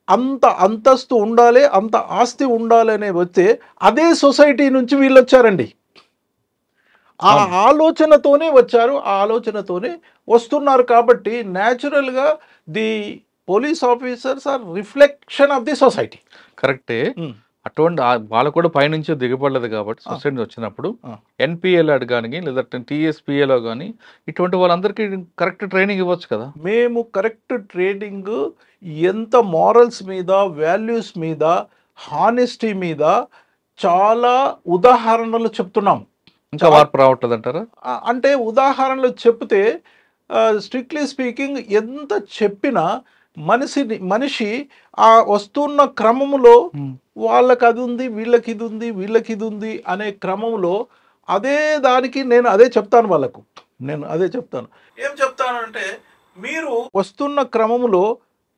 అంత అంతస్తు ఉండాలి, అంత ఆస్తి ఉండాలి అనే వస్తే అదే సొసైటీ నుంచి వీళ్ళు వచ్చారండి. ఆ ఆలోచనతోనే వచ్చారు, ఆ ఆలోచనతోనే వస్తున్నారు. కాబట్టి న్యాచురల్గా the police officers are reflection of the society. కరెక్టే. అటువంటి వాళ్ళు కూడా పైనుంచి దిగబడలేదు కాబట్టి సొసైటీ వచ్చినప్పుడు ఎన్పిఎల్ కానీ లేదంటే టీఎస్పిఏలో కానీ ఇటువంటి వాళ్ళందరికీ కరెక్ట్ ట్రైనింగ్ ఇవ్వచ్చు కదా. మేము కరెక్ట్ ట్రైనింగ్ ఎంత మారల్స్ మీద, వాల్యూస్ మీద, హానెస్టీ మీద చాలా ఉదాహరణలు చెప్తున్నాం. ఇంకా మార్పు రావట్లేదు అంటారా? అంటే ఉదాహరణలు చెప్తే స్ట్రిక్ట్లీ స్పీకింగ్ ఎంత చెప్పినా మనిషి ఆ వస్తున్న క్రమంలో వాళ్ళకి అది ఉంది, వీళ్ళకి ఇది ఉంది, వీళ్ళకి ఇది ఉంది అనే క్రమంలో అదే దానికి నేను అదే చెప్తాను వాళ్ళకు. ఏం చెప్తాను అంటే, మీరు వస్తున్న క్రమంలో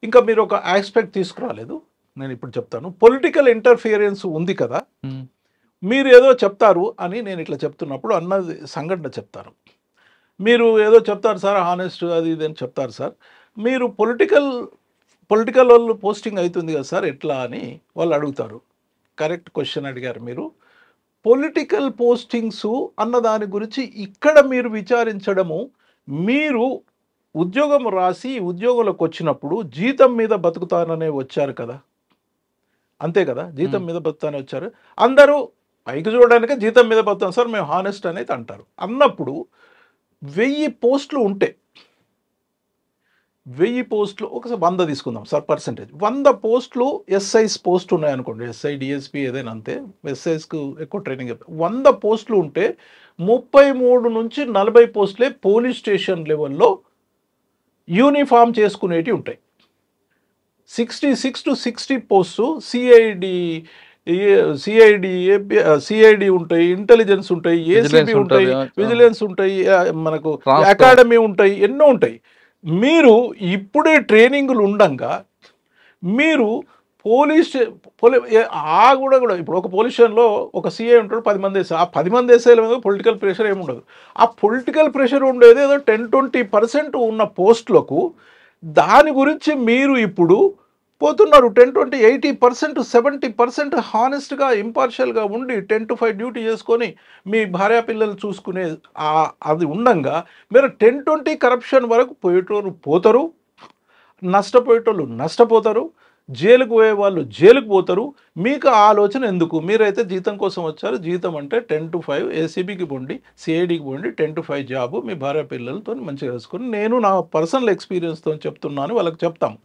ఇంకా మీరు ఒక ఆస్పెక్ట్ తీసుకురాలేదు. నేను ఇప్పుడు చెప్తాను, పొలిటికల్ ఇంటర్ఫియరెన్స్ ఉంది కదా, మీరు ఏదో చెప్తారు అని నేను ఇట్లా చెప్తున్నప్పుడు అన్నది సంఘటన చెప్తాను. మీరు ఏదో చెప్తారు సార్, హానెస్ట్ అది ఇది అని చెప్తారు సార్. మీరు పొలిటికల్ వాళ్ళు పోస్టింగ్ అవుతుంది కదా సార్, ఎట్లా అని వాళ్ళు అడుగుతారు. కరెక్ట్ క్వశ్చన్ అడిగారు మీరు. పొలిటికల్ పోస్టింగ్స్ అన్న దాని గురించి ఇక్కడ మీరు విచారించడము, మీరు ఉద్యోగం రాసి ఉద్యోగంలోకి వచ్చినప్పుడు జీతం మీద బతుకుతాననే వచ్చారు కదా, అంతే కదా, జీతం మీద బతుకుతానే వచ్చారు. అందరూ పైకి చూడడానికి జీతం మీద బతుకుతాం సార్, మేము హానెస్ట్ అనేది అంటారు. అన్నప్పుడు 1000 పోస్టులు ఉంటే, 1000 పోస్టులు ఒకసారి 100 తీసుకుందాం సార్ పర్సెంటేజ్. 100 పోస్టులు ఎస్ఐస్ పోస్ట్ ఉన్నాయనుకోండి, ఎస్ఐ డిఎస్పీ ఏదైనా అంతే, ఎస్ఐస్కు ఎక్కువ ట్రైనింగ్. 100 పోస్టులు ఉంటే 33 నుంచి 40 పోస్టులే పోలీస్ స్టేషన్ లెవెల్లో యూనిఫామ్ చేసుకునేటివి ఉంటాయి. 66 to 60 పోస్టు సిఐడి ఉంటాయి, ఇంటెలిజెన్స్ ఉంటాయి, ఏసీబీ ఉంటాయి, విజిలెన్స్ ఉంటాయి, మనకు అకాడమీ ఉంటాయి, ఎన్నో ఉంటాయి. మీరు ఇప్పుడే ట్రైనింగ్లు ఉండంగా మీరు కూడా ఇప్పుడు ఒక పోలీస్ స్టేషన్లో ఒక సిఐ ఉంటాడు, 10 మంది వేసా. ఆ 10 మంది వేసేల మీద పొలిటికల్ ప్రెషర్ ఏముండదు. ఆ పొలిటికల్ ప్రెషర్ ఉండేది ఏదో 10-20% ఉన్న పోస్టులకు. దాని గురించి మీరు ఇప్పుడు పోతున్నారు 10-20-80% 70% హానెస్ట్గా, ఇంపార్షియల్గా ఉండి 10 to 5 డ్యూటీ చేసుకొని మీ భార్య పిల్లలు చూసుకునే అది ఉండంగా మీరు 10-20 కరప్షన్ వరకు పోయేటోళ్ళు పోతారు, నష్టపోయేటోళ్ళు నష్టపోతారు, జైలుకు పోయే వాళ్ళు జైలుకు పోతారు. మీకు ఆలోచన ఎందుకు? మీరైతే జీతం కోసం వచ్చారు. జీతం అంటే 10 to 5 ఏసీబీకి పోండి, సిఐడికి పోండి, 10 to 5 జాబు మీ భార్య పిల్లలతో మంచిగా వేసుకొని, నేను నా పర్సనల్ ఎక్స్పీరియన్స్తో చెప్తున్నాను, వాళ్ళకి చెప్తాము.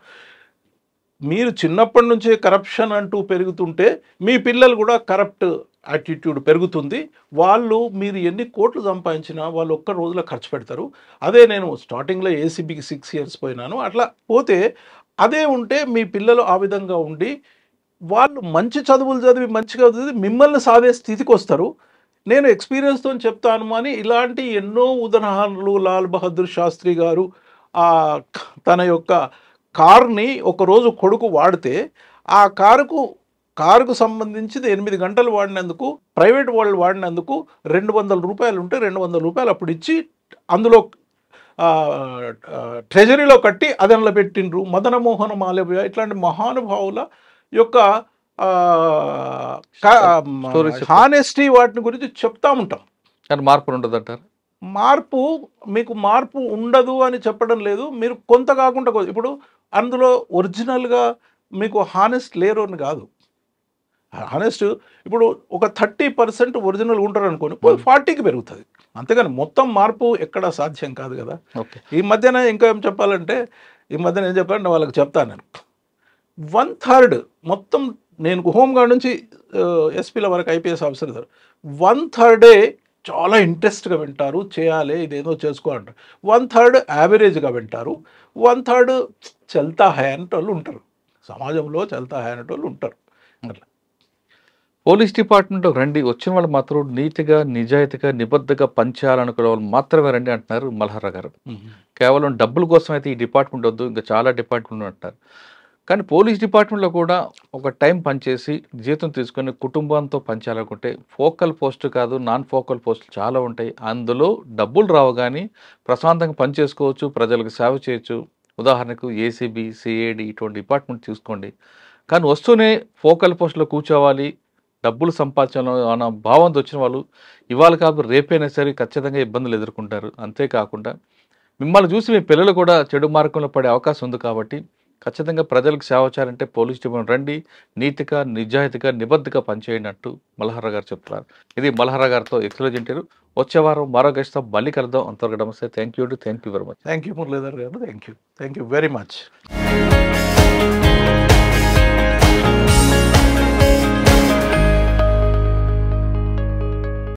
మీరు చిన్నప్పటి నుంచే కరప్షన్ అంటూ పెరుగుతుంటే మీ పిల్లలు కూడా కరప్ట్ యాటిట్యూడ్ పెరుగుతుంది. వాళ్ళు మీరు ఎన్ని కోట్లు సంపాదించినా వాళ్ళు ఒక్క రోజులో ఖర్చు పెడతారు. అదే నేను స్టార్టింగ్లో ఏసీబీకి 6 years పోయినాను. అట్లా పోతే అదే ఉంటే మీ పిల్లలు ఆ విధంగా ఉండి వాళ్ళు మంచి చదువులు చదివి మంచిగా చదివి మిమ్మల్ని సాధే స్థితికి వస్తారు. నేను ఎక్స్పీరియన్స్తో చెప్తాను అని ఇలాంటి ఎన్నో ఉదాహరణలు. లాల్ బహదూర్ శాస్త్రి గారు తన యొక్క కార్ని ఒకరోజు కొడుకు వాడితే ఆ కారుకు సంబంధించి 8 గంటలు వాడినందుకు ప్రైవేట్ వాళ్ళు వాడినందుకు 200 రూపాయలు ఉంటే 200 రూపాయలు అప్పుడు ఇచ్చి అందులో ట్రెజరీలో కట్టి అదనలో పెట్టిండ్రు. మదనమోహన మాలవ్య ఇట్లాంటి మహానుభావుల యొక్క హానెస్టీ వాటిని గురించి చెప్తా ఉంటాం. కానీ మార్పు ఉండదు అంటారు. మీకు మార్పు ఉండదు అని చెప్పడం లేదు. మీరు కొంత కాకుండా ఇప్పుడు అందులో ఒరిజినల్గా మీకు హానెస్ట్ లేరు అని కాదు. హానెస్ట్ ఇప్పుడు ఒక 30% ఒరిజినల్ ఉంటారు అనుకోండి, 40కి పెరుగుతుంది. అంతేగాని మొత్తం మార్పు ఎక్కడ సాధ్యం కాదు కదా. ఓకే. ఈ మధ్యన ఇంకా ఏం చెప్పాలంటే ఏం చెప్పాలంటే వాళ్ళకి చెప్తాను నేను 1/3 మొత్తం నేను హోంగార్డ్ నుంచి ఎస్పీల వరకు ఐపీఎస్ ఆఫీసర్ 1/3 చాలా ఇంట్రెస్ట్గా వింటారు. చేయాలి ఇదేదో చేసుకో అంటారు. 1/3 యావరేజ్గా వింటారు. 1/3 చల్తా హై అనేటోళ్ళు ఉంటారు. సమాజంలో చల్తా హై అనేటోళ్ళు ఉంటారు. అట్లా పోలీస్ డిపార్ట్మెంట్ రండి, వచ్చిన వాళ్ళు మాత్రం నీతిగా నిజాయితీగా నిబద్ధగా పనిచేయాలనుకునే వాళ్ళు మాత్రమే రండి అంటున్నారు మల్హరా గారు. కేవలం డబ్బుల కోసం అయితే ఈ డిపార్ట్మెంట్ వద్దు, ఇంకా చాలా డిపార్ట్మెంట్ అంటున్నారు. కానీ పోలీస్ డిపార్ట్మెంట్లో కూడా ఒక టైం పనిచేసి జీతం తీసుకొని కుటుంబంతో పనిచేయాలనుకుంటే ఫోకల్ పోస్ట్ కాదు, నాన్ ఫోకల్ పోస్టులు చాలా ఉంటాయి. అందులో డబ్బులు రావు కానీ ప్రశాంతంగా పనిచేసుకోవచ్చు, ప్రజలకు సేవ చేయొచ్చు. ఉదాహరణకు ఏసీబీ, సిఐడి ఇటువంటి డిపార్ట్మెంట్ చూసుకోండి. కానీ వస్తూనే ఫోకల్ పోస్టులో కూర్చోవాలి, డబ్బులు సంపాదించాలి అన్న భావంతో వచ్చిన వాళ్ళు ఇవాళ కాదు రేపైనా సరే ఖచ్చితంగా ఇబ్బందులు ఎదుర్కొంటారు. అంతేకాకుండా మిమ్మల్ని చూసి మీ పిల్లలు కూడా చెడు మార్గంలో పడే అవకాశం ఉంది. కాబట్టి ఖచ్చితంగా ప్రజలకు సేవ చేయాలంటే పోలీస్ డిపార్ట్మెంట్ రండి, నీతిగా నిజాయితీగా నిబద్ధగా పనిచేయండి అంటూ మల్హరా గారు చెప్తున్నారు. ఇది మల్హరా గారితో ఎక్స్క్లూజివ్ ఇంటర్వ్యూ. వచ్చే వారం మరో గెస్ట్తో మళ్ళీ కలుద్దాం. అంతవరకు నమస్తే. Thank you very much. Thank you Muralidhar గారు. Thank you very much.